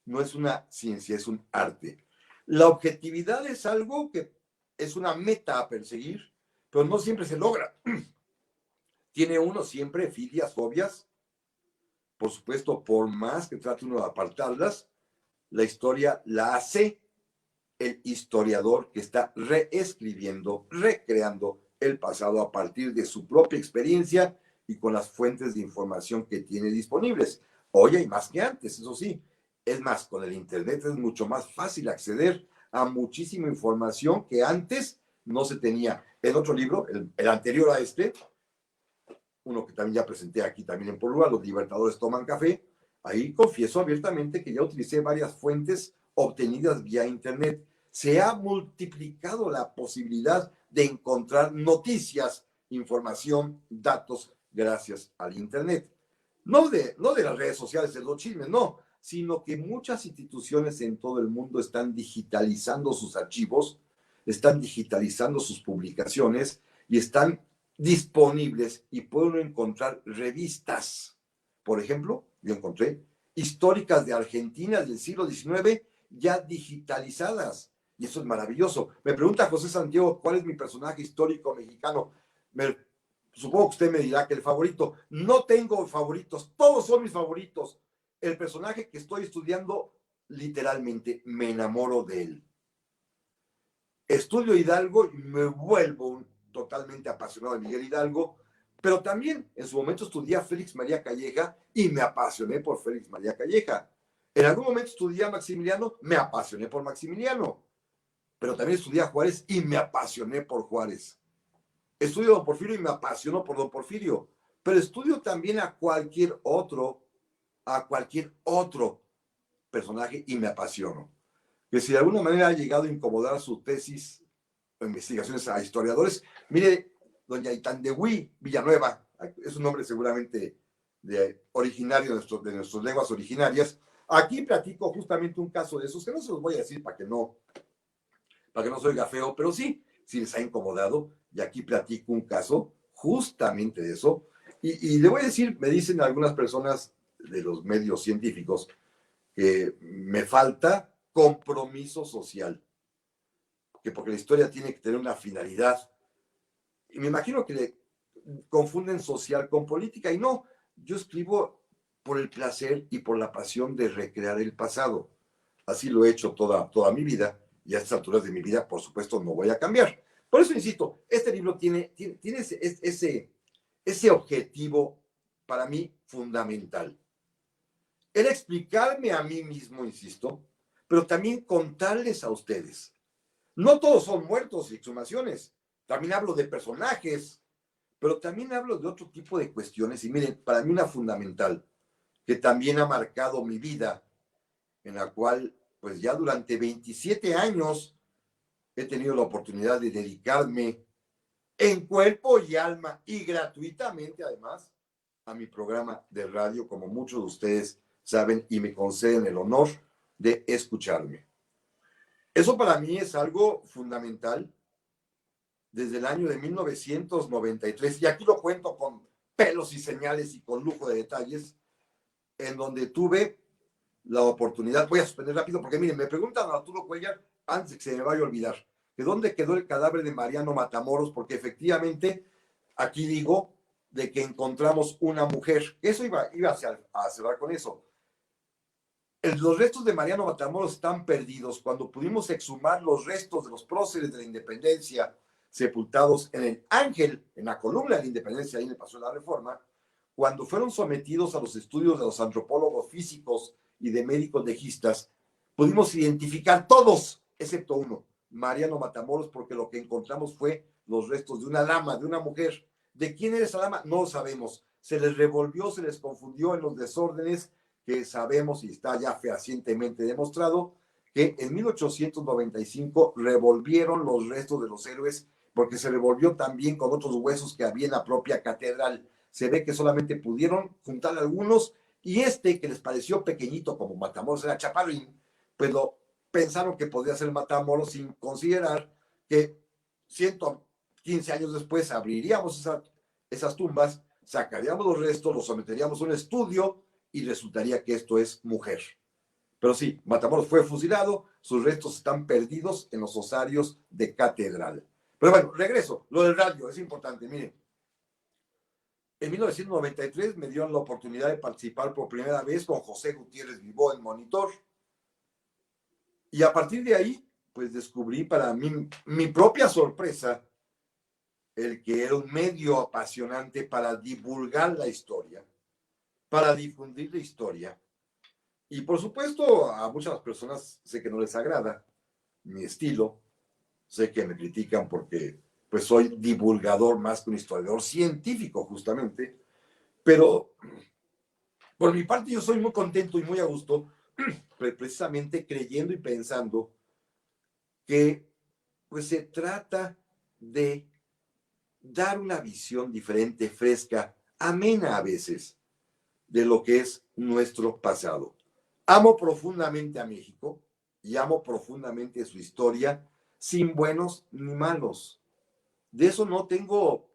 No es una ciencia, es un arte. La objetividad es algo que es una meta a perseguir, pero no siempre se logra. Tiene uno siempre filias, fobias. Por supuesto, por más que trate uno de apartarlas, la historia la hace el historiador que está reescribiendo, recreando el pasado a partir de su propia experiencia y con las fuentes de información que tiene disponibles. Hoy hay más que antes, eso sí. Es más, con el Internet es mucho más fácil acceder a muchísima información que antes no se tenía. En otro libro, el anterior a este, uno que también ya presenté aquí también en Portugal, Los Libertadores Toman Café, ahí confieso abiertamente que ya utilicé varias fuentes obtenidas vía Internet. Se ha multiplicado la posibilidad de encontrar noticias, información, datos gracias al Internet. No de las redes sociales, de los chismes, no, sino que muchas instituciones en todo el mundo están digitalizando sus archivos, están digitalizando sus publicaciones y están disponibles y pueden encontrar revistas. Por ejemplo, yo encontré históricas de Argentina del siglo XIX ya digitalizadas. Y eso es maravilloso. Me pregunta José Santiago, ¿cuál es mi personaje histórico mexicano? Supongo que usted me dirá que el favorito. No tengo favoritos, todos son mis favoritos. El personaje que estoy estudiando, literalmente, me enamoro de él. Estudio Hidalgo y me vuelvo totalmente apasionado de Miguel Hidalgo, pero también en su momento estudié a Félix María Calleja y me apasioné por Félix María Calleja. En algún momento estudié a Maximiliano, me apasioné por Maximiliano, pero también estudié a Juárez y me apasioné por Juárez. Estudio a don Porfirio y me apasiono por don Porfirio, pero estudio también a cualquier otro personaje y me apasiono. Que si de alguna manera ha llegado a incomodar su tesis o investigaciones a historiadores, mire, doña Itandehui Villanueva, es un nombre seguramente originario de nuestras lenguas originarias. Aquí platico justamente un caso de esos, que no se los voy a decir para que no se oiga feo, pero sí, si les ha incomodado, y aquí platico un caso justamente de eso. Y le voy a decir, me dicen algunas personas de los medios científicos que me falta compromiso social, que porque la historia tiene que tener una finalidad. Y me imagino que le confunden social con política, y no, yo escribo por el placer y por la pasión de recrear el pasado. Así lo he hecho toda mi vida, y a estas alturas de mi vida, por supuesto, no voy a cambiar. Por eso insisto, este libro tiene ese objetivo para mí fundamental. Era explicarme a mí mismo, insisto, pero también contarles a ustedes. No todos son muertos y exhumaciones. También hablo de personajes, pero también hablo de otro tipo de cuestiones. Y miren, para mí una fundamental, que también ha marcado mi vida, en la cual, pues ya durante 27 años he tenido la oportunidad de dedicarme en cuerpo y alma y gratuitamente además a mi programa de radio, como muchos de ustedes saben y me conceden el honor de escucharme. Eso para mí es algo fundamental desde el año de 1993, y aquí lo cuento con pelos y señales y con lujo de detalles, en donde tuve la oportunidad, voy a suspender rápido porque miren, me preguntan a Arturo Cuellar, antes de que se me vaya a olvidar, que dónde quedó el cadáver de Mariano Matamoros, porque efectivamente aquí digo de que encontramos una mujer, eso iba a cerrar con eso. Los restos de Mariano Matamoros están perdidos. Cuando pudimos exhumar los restos de los próceres de la independencia sepultados en el Ángel, en la columna de la independencia, ahí en el Paseo de la Reforma, cuando fueron sometidos a los estudios de los antropólogos físicos y de médicos legistas, pudimos identificar todos, excepto uno, Mariano Matamoros, porque lo que encontramos fue los restos de una lama, de una mujer. ¿De quién era esa lama? No lo sabemos. Se les revolvió, se les confundió en los desórdenes que sabemos y está ya fehacientemente demostrado que en 1895 revolvieron los restos de los héroes porque se revolvió también con otros huesos que había en la propia catedral. Se ve que solamente pudieron juntar algunos y este que les pareció pequeñito como Matamoros era chaparrín, pues lo pensaron que podía ser Matamoros sin considerar que 115 años después abriríamos esas tumbas, sacaríamos los restos, los someteríamos a un estudio y resultaría que esto es mujer. Pero sí, Matamoros fue fusilado, sus restos están perdidos en los osarios de Catedral. Pero bueno, regreso, lo del radio es importante, miren. En 1993 me dieron la oportunidad de participar por primera vez con José Gutiérrez Vivó en Monitor. Y a partir de ahí, pues descubrí para mí, mi propia sorpresa, el que era un medio apasionante para divulgar la historia, para difundir la historia. Y por supuesto, a muchas personas sé que no les agrada mi estilo, sé que me critican porque pues soy divulgador más que un historiador científico justamente, pero por mi parte yo soy muy contento y muy a gusto, precisamente creyendo y pensando que pues se trata de dar una visión diferente, fresca, amena a veces, de lo que es nuestro pasado. Amo profundamente a México y amo profundamente su historia, sin buenos ni malos. De eso no tengo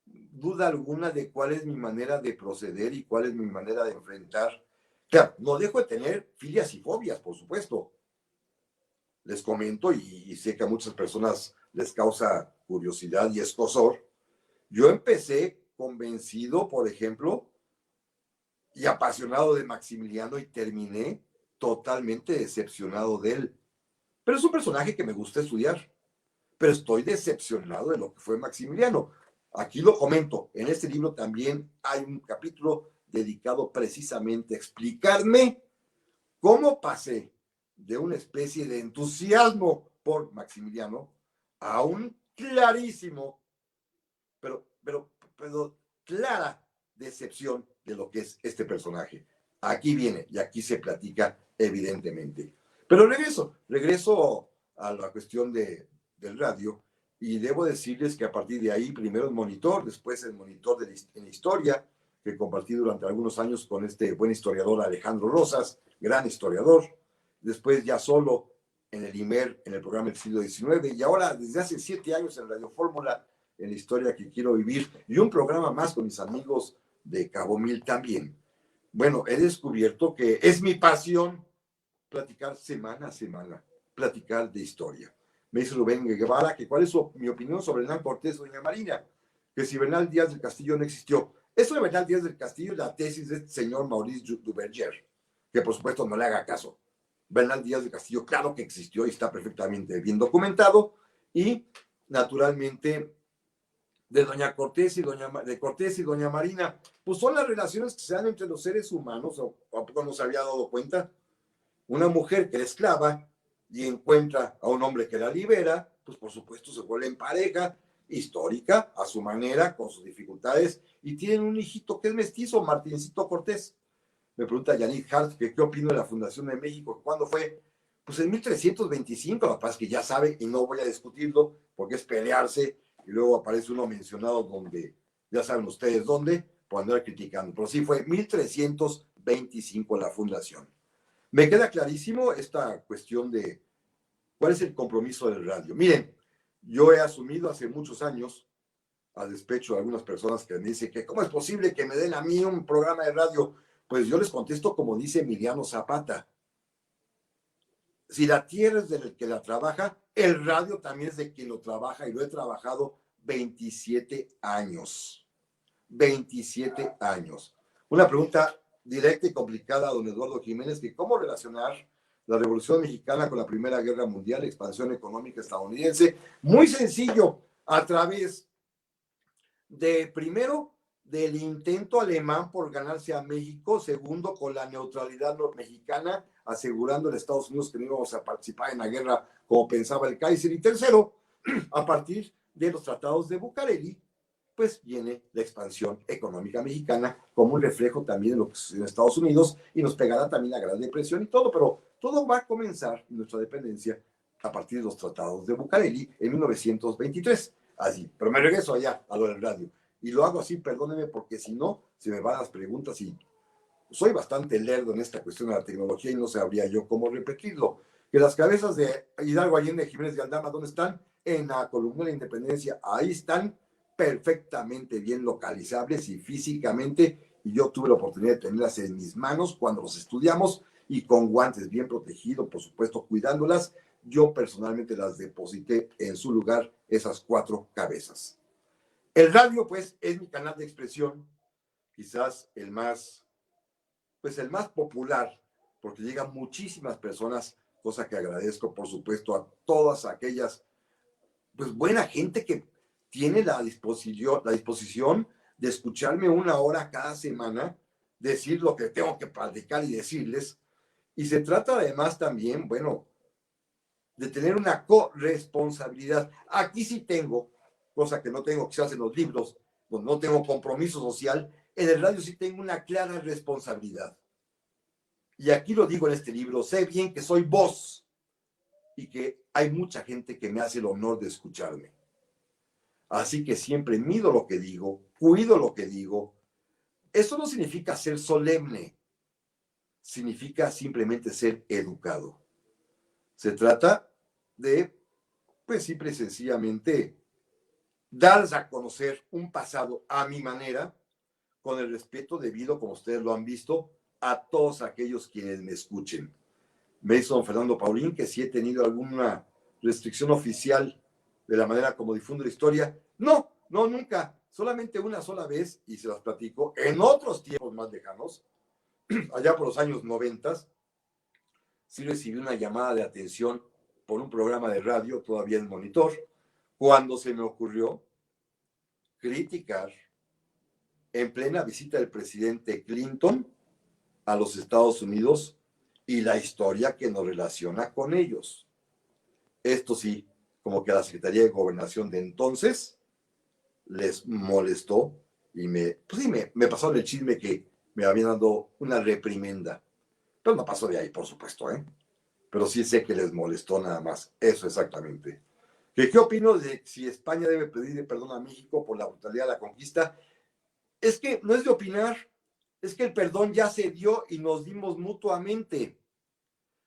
duda alguna de cuál es mi manera de proceder y cuál es mi manera de enfrentar. Claro, no dejo de tener filias y fobias, por supuesto. Les comento y sé que a muchas personas les causa curiosidad y escozor. Yo empecé convencido, por ejemplo, y apasionado de Maximiliano y terminé totalmente decepcionado de él. Pero es un personaje que me gusta estudiar, pero estoy decepcionado de lo que fue Maximiliano. Aquí lo comento, en este libro también hay un capítulo dedicado precisamente a explicarme cómo pasé de una especie de entusiasmo por Maximiliano a un clarísimo, pero clara decepción de lo que es este personaje. Aquí viene y aquí se platica evidentemente. Pero regreso a la cuestión del radio y debo decirles que a partir de ahí, primero el monitor, después el monitor en historia, que compartí durante algunos años con este buen historiador Alejandro Rosas, gran historiador, después ya solo en el IMER, en el programa del siglo XIX, y ahora desde hace 7 años en Radio Fórmula, en la historia que quiero vivir, y un programa más con mis amigos de Cabo Mil también. Bueno, he descubierto que es mi pasión platicar semana a semana, platicar de historia. Me dice Rubén Guevara que cuál es mi opinión sobre Hernán Cortés, doña Marina, que si Bernal Díaz del Castillo no existió. Eso de Bernal Díaz del Castillo es la tesis de este señor Maurice Duverger, que por supuesto no le haga caso. Bernal Díaz del Castillo, claro que existió y está perfectamente bien documentado, y naturalmente de doña Cortés y de Cortés y doña Marina, pues son las relaciones que se dan entre los seres humanos, o a poco no se había dado cuenta. Una mujer que era esclava y encuentra a un hombre que la libera, pues por supuesto se vuelven pareja histórica, a su manera, con sus dificultades, y tienen un hijito que es mestizo, Martincito Cortés. Me pregunta Yannick Hart que qué opino de la Fundación de México, ¿cuándo fue? Pues en 1325, lo que pasa es que ya sabe, y no voy a discutirlo, porque es pelearse, y luego aparece uno mencionado donde, ya saben ustedes dónde, por andar criticando. Pero sí fue 1325 la fundación. Me queda clarísimo esta cuestión de cuál es el compromiso del radio. Miren, yo he asumido hace muchos años, a despecho de algunas personas que me dicen que cómo es posible que me den a mí un programa de radio, pues yo les contesto como dice Emiliano Zapata. Si la tierra es del que la trabaja, el radio también es de quien lo trabaja y lo he trabajado 27 años. 27 años. Una pregunta directa y complicada a don Eduardo Jiménez, que cómo relacionar la Revolución Mexicana con la Primera Guerra Mundial, expansión económica estadounidense. Muy sencillo, a través de, primero, del intento alemán por ganarse a México, segundo, con la neutralidad mexicana, asegurando a Estados Unidos que no íbamos a participar en la guerra como pensaba el Kaiser, y tercero, a partir de los tratados de Bucareli, pues viene la expansión económica mexicana como un reflejo también de lo que sucede en Estados Unidos y nos pegará también la Gran Depresión y todo, pero todo va a comenzar nuestra dependencia a partir de los tratados de Bucareli en 1923. Así, pero me regreso allá a lo del radio. Y lo hago así, perdónenme, porque si no, se me van las preguntas y soy bastante lerdo en esta cuestión de la tecnología y no sabría yo cómo repetirlo. Que las cabezas de Hidalgo Allende, Jiménez de Aldama, ¿dónde están? En la columna de la Independencia. Ahí están perfectamente bien localizables y físicamente, y yo tuve la oportunidad de tenerlas en mis manos cuando los estudiamos y con guantes bien protegidos, por supuesto, cuidándolas. Yo personalmente las deposité en su lugar, esas 4 cabezas. El radio, pues, es mi canal de expresión, quizás pues el más popular, porque llegan muchísimas personas, cosa que agradezco, por supuesto, a todas aquellas, pues, buena gente que tiene la disposición de escucharme 1 hora cada semana, decir lo que tengo que platicar y decirles. Y se trata además también, bueno, de tener una corresponsabilidad. Aquí sí tengo, cosa que no tengo quizás en los libros, donde no tengo compromiso social, en el radio sí tengo una clara responsabilidad. Y aquí lo digo en este libro, sé bien que soy voz y que hay mucha gente que me hace el honor de escucharme. Así que siempre mido lo que digo, cuido lo que digo. Eso no significa ser solemne, significa simplemente ser educado. Se trata de, pues simple y sencillamente, darles a conocer un pasado a mi manera, con el respeto debido, como ustedes lo han visto, a todos aquellos quienes me escuchen. Me dice don Fernando Paulín que si he tenido alguna restricción oficial de la manera como difundo la historia. No, no, nunca. Solamente una sola vez, y se las platico, en otros tiempos más lejanos, allá por los años 90, sí recibí una llamada de atención por un programa de radio, todavía en Monitor, cuando se me ocurrió criticar en plena visita del presidente Clinton a los Estados Unidos y la historia que nos relaciona con ellos. Esto sí, como que a la Secretaría de Gobernación de entonces les molestó y pues sí, me pasó el chisme que me habían dado una reprimenda. Pero no pasó de ahí, por supuesto, ¿eh? Pero sí sé que les molestó nada más. Eso exactamente. ¿Qué opino de si España debe pedir perdón a México por la brutalidad de la conquista? Es que no es de opinar, es que el perdón ya se dio y nos dimos mutuamente.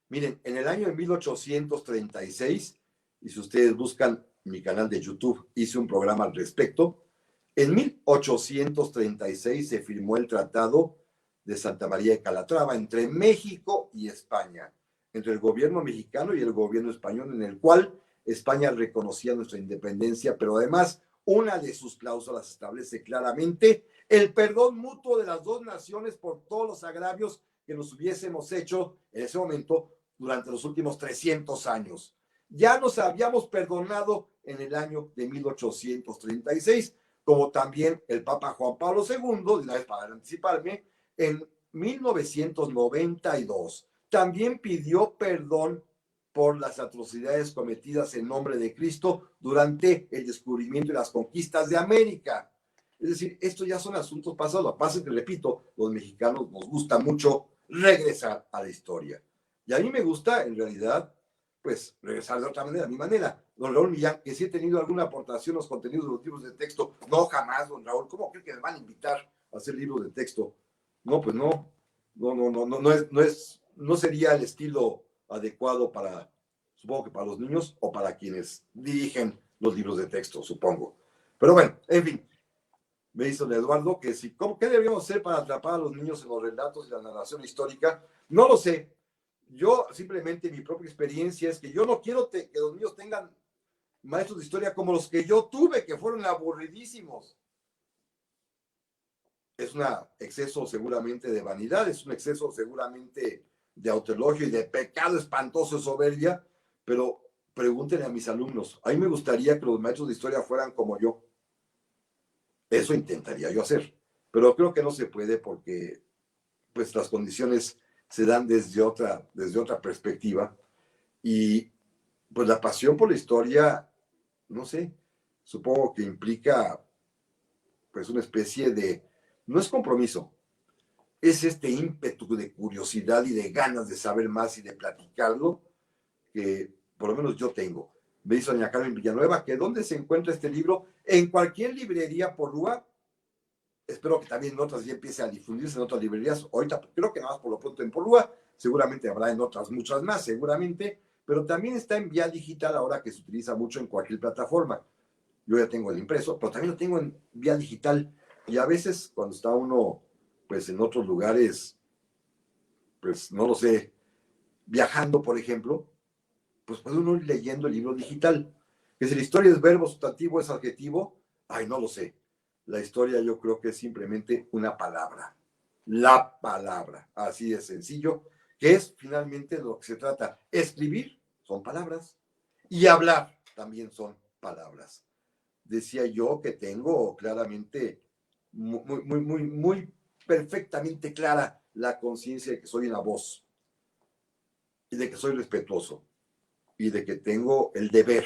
Miren, en el año de 1836, y si ustedes buscan mi canal de YouTube, hice un programa al respecto. En 1836 se firmó el Tratado de Santa María de Calatrava entre México y España, entre el gobierno mexicano y el gobierno español, en el cual España reconocía nuestra independencia, pero además una de sus cláusulas establece claramente el perdón mutuo de las dos naciones por todos los agravios que nos hubiésemos hecho en ese momento durante los últimos 300 años. Ya nos habíamos perdonado en el año de 1836, como también el Papa Juan Pablo II, de una vez para anticiparme, en 1992 también pidió perdón por las atrocidades cometidas en nombre de Cristo durante el descubrimiento y las conquistas de América. Es decir, estos ya son asuntos pasados. Lo que pasa es que, repito, los mexicanos nos gusta mucho regresar a la historia. Y a mí me gusta, en realidad, pues regresar de otra manera, a mi manera. Don Raúl Millán, que si he tenido alguna aportación a los contenidos de los libros de texto. No, jamás, don Raúl. ¿Cómo cree que me van a invitar a hacer libros de texto? No, pues no. No sería el estilo adecuado para, supongo que para los niños o para quienes dirigen los libros de texto, supongo. Pero bueno, en fin. Me dice don Eduardo que si, ¿qué debíamos hacer para atrapar a los niños en los relatos y la narración histórica? No lo sé. Yo simplemente mi propia experiencia es que yo no quiero que los niños tengan maestros de historia como los que yo tuve, que fueron aburridísimos. Es un exceso seguramente de vanidad, es un exceso seguramente de autoelogio y de pecado espantoso de soberbia, pero pregúntenle a mis alumnos. A mí me gustaría que los maestros de historia fueran como yo. Eso intentaría yo hacer, pero creo que no se puede porque pues las condiciones se dan desde otra perspectiva y pues la pasión por la historia, no sé, supongo que implica pues una especie de, no es compromiso, es este ímpetu de curiosidad y de ganas de saber más y de platicarlo que por lo menos yo tengo. Me dice doña Carmen Villanueva que ¿dónde se encuentra este libro? En cualquier librería por Rúa. Espero que también en otras ya empiece a difundirse en otras librerías. Ahorita creo que nada más por lo pronto en Porrúa, seguramente habrá en otras muchas más, seguramente, pero también está en vía digital ahora que se utiliza mucho en cualquier plataforma. Yo ya tengo el impreso, pero también lo tengo en vía digital. Y a veces cuando está uno, pues en otros lugares, pues no lo sé, viajando, por ejemplo, pues puede uno ir leyendo el libro digital. Que si la historia es verbo, sustantivo, es adjetivo, ay, no lo sé. La historia yo creo que es simplemente una palabra. La palabra, así de sencillo, que es finalmente de lo que se trata. Escribir son palabras y hablar también son palabras. Decía yo que tengo claramente, muy perfectamente clara la conciencia de que soy una voz y de que soy respetuoso y de que tengo el deber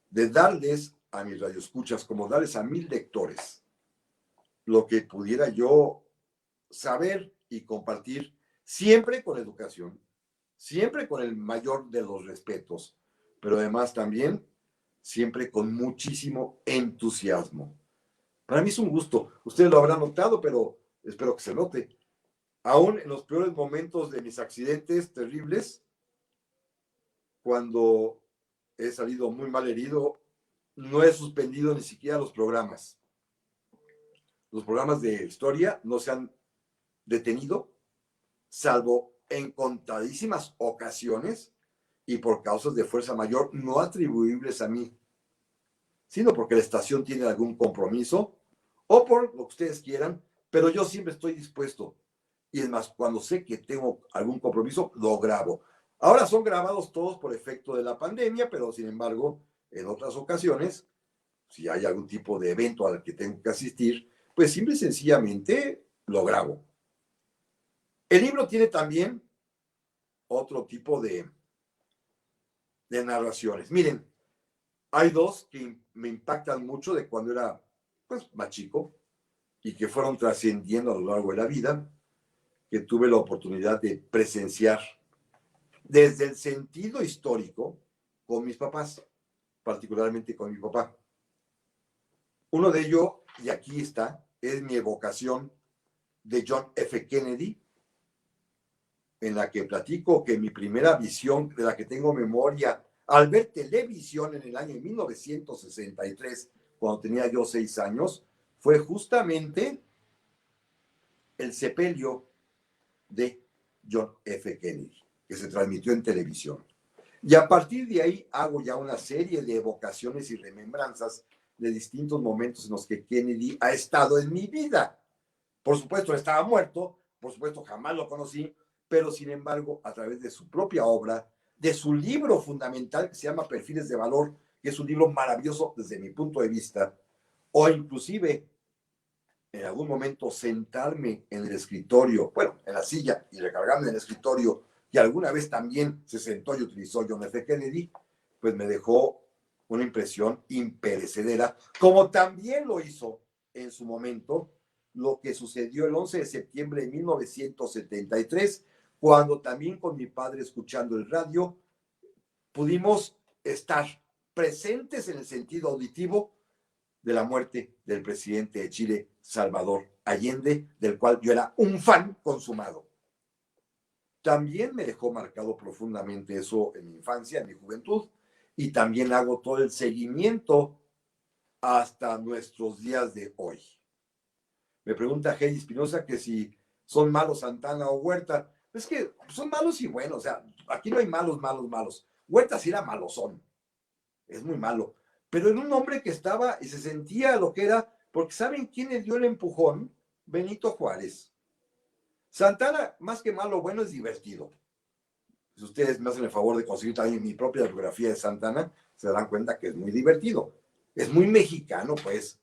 de darles a mis radioescuchas, como darles a mis lectores, lo que pudiera yo saber y compartir, siempre con educación, siempre con el mayor de los respetos, pero además también siempre con muchísimo entusiasmo. Para mí es un gusto. Ustedes lo habrán notado, pero espero que se note. Aún en los peores momentos de mis accidentes terribles, cuando he salido muy mal herido, no he suspendido ni siquiera los programas. Los programas de historia no se han detenido, salvo en contadísimas ocasiones y por causas de fuerza mayor no atribuibles a mí, sino porque la estación tiene algún compromiso o por lo que ustedes quieran, pero yo siempre estoy dispuesto. Y es más, cuando sé que tengo algún compromiso, lo grabo. Ahora son grabados todos por efecto de la pandemia, pero sin embargo, en otras ocasiones, si hay algún tipo de evento al que tengo que asistir, pues simple y sencillamente lo grabo. El libro tiene también otro tipo de narraciones. Miren, hay dos que me impactan mucho de cuando era pues, más chico y que fueron trascendiendo a lo largo de la vida, que tuve la oportunidad de presenciar desde el sentido histórico con mis papás, particularmente con mi papá. Uno de ellos, y aquí está, es mi evocación de John F. Kennedy, en la que platico que mi primera visión, de la que tengo memoria, al ver televisión en el año 1963, cuando tenía yo 6 años, fue justamente el sepelio de John F. Kennedy, que se transmitió en televisión. Y a partir de ahí hago ya una serie de evocaciones y remembranzas de distintos momentos en los que Kennedy ha estado en mi vida. Por supuesto, estaba muerto, por supuesto, jamás lo conocí, pero sin embargo, a través de su propia obra, de su libro fundamental que se llama Perfiles de Valor, que es un libro maravilloso desde mi punto de vista, o inclusive en algún momento sentarme en el escritorio, bueno, en la silla y recargarme en el escritorio, que alguna vez también se sentó y utilizó John F. Kennedy, pues me dejó una impresión imperecedera, como también lo hizo en su momento lo que sucedió el 11 de septiembre de 1973, cuando también con mi padre escuchando el radio pudimos estar presentes en el sentido auditivo de la muerte del presidente de Chile, Salvador Allende, del cual yo era un fan consumado. También me dejó marcado profundamente eso en mi infancia, en mi juventud, y también hago todo el seguimiento hasta nuestros días de hoy. Me pregunta Heidi Espinosa que si son malos Santana o Huerta. Es que son malos y buenos, o sea, aquí no hay malos, malos, malos. Huerta sí era malosón, es muy malo, pero era un hombre que estaba y se sentía lo que era, porque ¿saben quién le dio el empujón? Benito Juárez. Santana, más que malo, bueno, es divertido. Si ustedes me hacen el favor de conseguir también mi propia biografía de Santana, se darán cuenta que es muy divertido. Es muy mexicano, pues.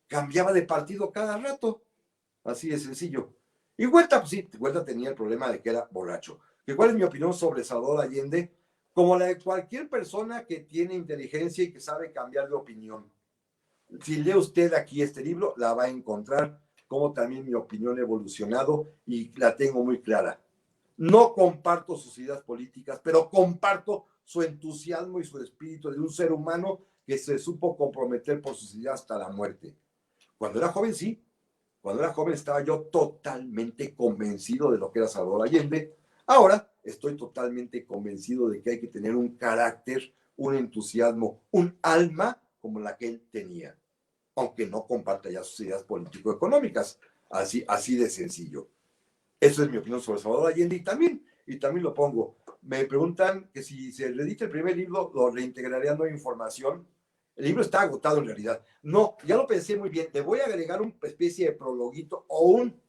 Cambiaba de partido cada rato. Así de sencillo. Y Huerta, pues sí, Huerta tenía el problema de que era borracho. ¿Que ¿Cuál es mi opinión sobre Salvador Allende? Como la de cualquier persona que tiene inteligencia y que sabe cambiar de opinión. Si lee usted aquí este libro, la va a encontrar, como también mi opinión ha evolucionado y la tengo muy clara. No comparto sus ideas políticas, pero comparto su entusiasmo y su espíritu de un ser humano que se supo comprometer por sus ideas hasta la muerte. Cuando era joven, sí. Cuando era joven estaba yo totalmente convencido de lo que era Salvador Allende. Ahora estoy totalmente convencido de que hay que tener un carácter, un entusiasmo, un alma como la que él tenía, aunque no comparta ya sus ideas político-económicas. Así de sencillo. Eso es mi opinión sobre Salvador Allende y también lo pongo. Me preguntan que si se reedita el primer libro, lo reintegraré a nueva información. El libro está agotado en realidad. No, ya lo pensé muy bien. Le voy a agregar una especie de prologuito o un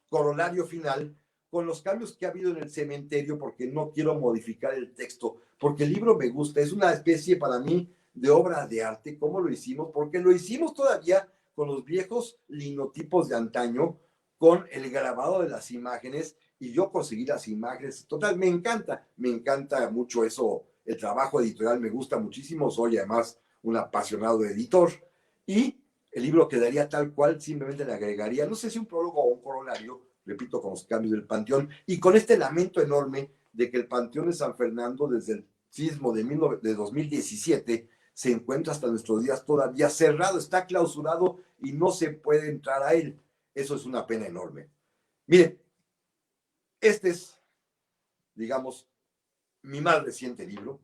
corolario final con los cambios que ha habido en el cementerio porque no quiero modificar el texto, porque el libro me gusta. Es una especie para mí de obra de arte. ¿Cómo lo hicimos? Porque lo hicimos todavía con los viejos linotipos de antaño, con el grabado de las imágenes, y yo conseguí las imágenes. Total, me encanta mucho eso, el trabajo editorial me gusta muchísimo, soy además un apasionado editor, y el libro quedaría tal cual, simplemente le agregaría, no sé si un prólogo o un corolario, repito, con los cambios del Panteón, y con este lamento enorme de que el Panteón de San Fernando, desde el sismo de 2017, se encuentra hasta nuestros días todavía cerrado, está clausurado y no se puede entrar a él. Eso es una pena enorme. Miren, este es, digamos, mi más reciente libro.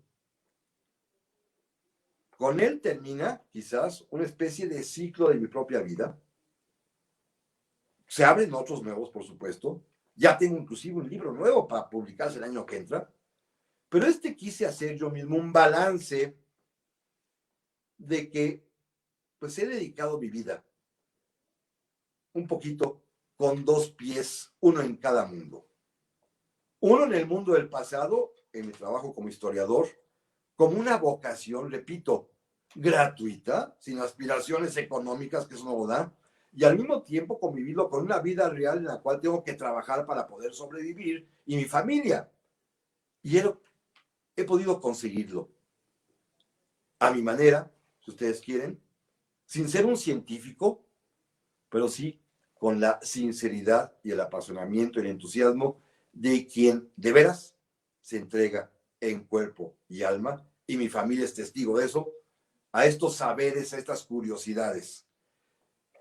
Con él termina, quizás, una especie de ciclo de mi propia vida. Se abren otros nuevos, por supuesto. Ya tengo inclusive un libro nuevo para publicarse el año que entra. Pero quise hacer yo mismo un balance de que, pues, he dedicado mi vida un poquito con dos pies, uno en cada mundo. Uno en el mundo del pasado, en mi trabajo como historiador, como una vocación, repito, gratuita, sin aspiraciones económicas, que eso no lo da, y al mismo tiempo convivirlo con una vida real en la cual tengo que trabajar para poder sobrevivir y mi familia. Y he podido conseguirlo a mi manera, si ustedes quieren, sin ser un científico, pero sí con la sinceridad y el apasionamiento y el entusiasmo de quien de veras se entrega en cuerpo y alma, y mi familia es testigo de eso, a estos saberes, a estas curiosidades.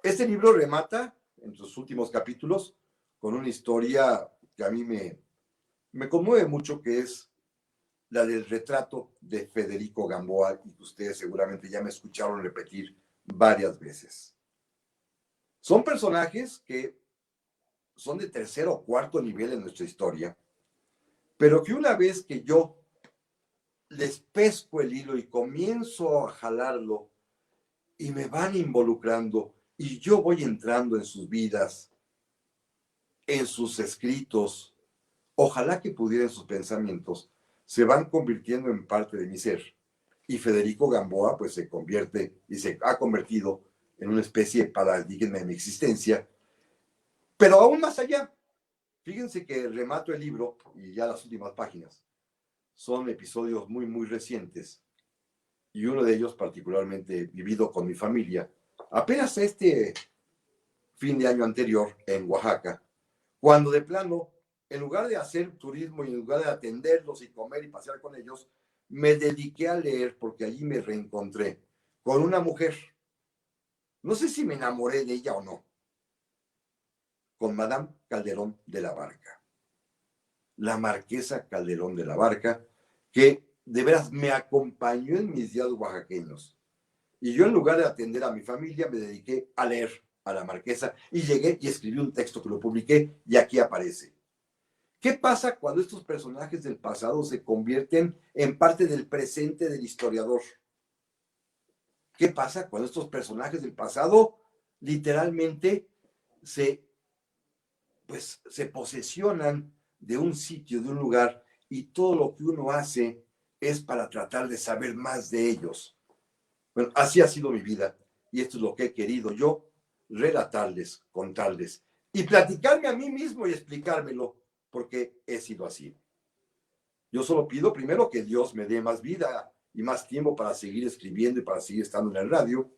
Este libro remata, en sus últimos capítulos, con una historia que a mí me conmueve mucho, que es la del retrato de Federico Gamboa, y que ustedes seguramente ya me escucharon repetir varias veces. Son personajes que son de tercer o cuarto nivel en nuestra historia, pero que una vez que yo les pesco el hilo y comienzo a jalarlo y me van involucrando y yo voy entrando en sus vidas, en sus escritos, ojalá que pudieran sus pensamientos, se van convirtiendo en parte de mi ser. Y Federico Gamboa pues se convierte y se ha convertido en una especie de paradigma de mi existencia, pero aún más allá. Fíjense que remato el libro y ya las últimas páginas son episodios muy, muy recientes, y uno de ellos particularmente vivido con mi familia apenas fin de año anterior en Oaxaca, cuando de plano, en lugar de hacer turismo y en lugar de atenderlos y comer y pasear con ellos, me dediqué a leer porque allí me reencontré con una mujer. No sé si me enamoré de ella o no, con Madame Calderón de la Barca, la marquesa Calderón de la Barca, que de veras me acompañó en mis días oaxaqueños. Y yo, en lugar de atender a mi familia, me dediqué a leer a la marquesa y llegué y escribí un texto que lo publiqué y aquí aparece. ¿Qué pasa cuando estos personajes del pasado se convierten en parte del presente del historiador? ¿Qué pasa cuando estos personajes del pasado literalmente se posesionan de un sitio, de un lugar, y todo lo que uno hace es para tratar de saber más de ellos? Bueno, así ha sido mi vida, y esto es lo que he querido yo relatarles, contarles, y platicarme a mí mismo y explicármelo, porque he sido así. Yo solo pido primero que Dios me dé más vida y más tiempo para seguir escribiendo y para seguir estando en el radio,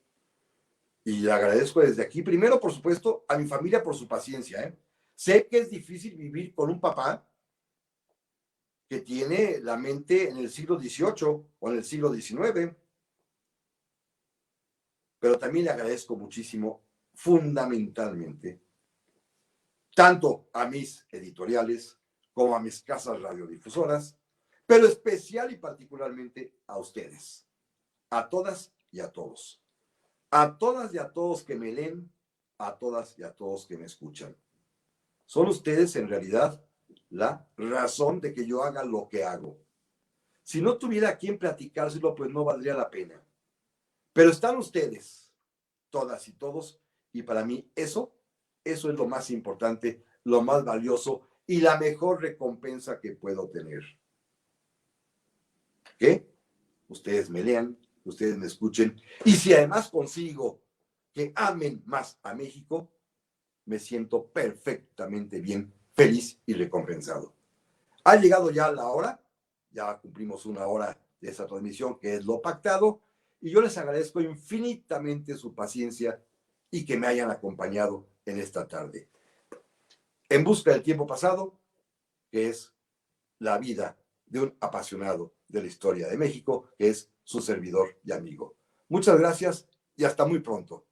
y le agradezco desde aquí, primero, por supuesto, a mi familia por su paciencia, ¿eh? Sé que es difícil vivir con un papá que tiene la mente en el siglo XVIII o en el siglo XIX, pero también le agradezco muchísimo, fundamentalmente, tanto a mis editoriales como a mis casas radiodifusoras, pero especial y particularmente a ustedes, a todas y a todos. A todas y a todos que me leen, a todas y a todos que me escuchan. Son ustedes en realidad la razón de que yo haga lo que hago. Si no tuviera a quien platicárselo, pues no valdría la pena. Pero están ustedes, todas y todos, y para mí eso es lo más importante, lo más valioso y la mejor recompensa que puedo tener. ¿Qué? Ustedes me lean, ustedes me escuchen, y si además consigo que amen más a México, me siento perfectamente bien, feliz y recompensado. Ha llegado ya la hora, ya cumplimos una hora de esta transmisión, que es lo pactado, y yo les agradezco infinitamente su paciencia y que me hayan acompañado en esta tarde. En busca del tiempo pasado, que es la vida de un apasionado de la historia de México, que es su servidor y amigo. Muchas gracias y hasta muy pronto.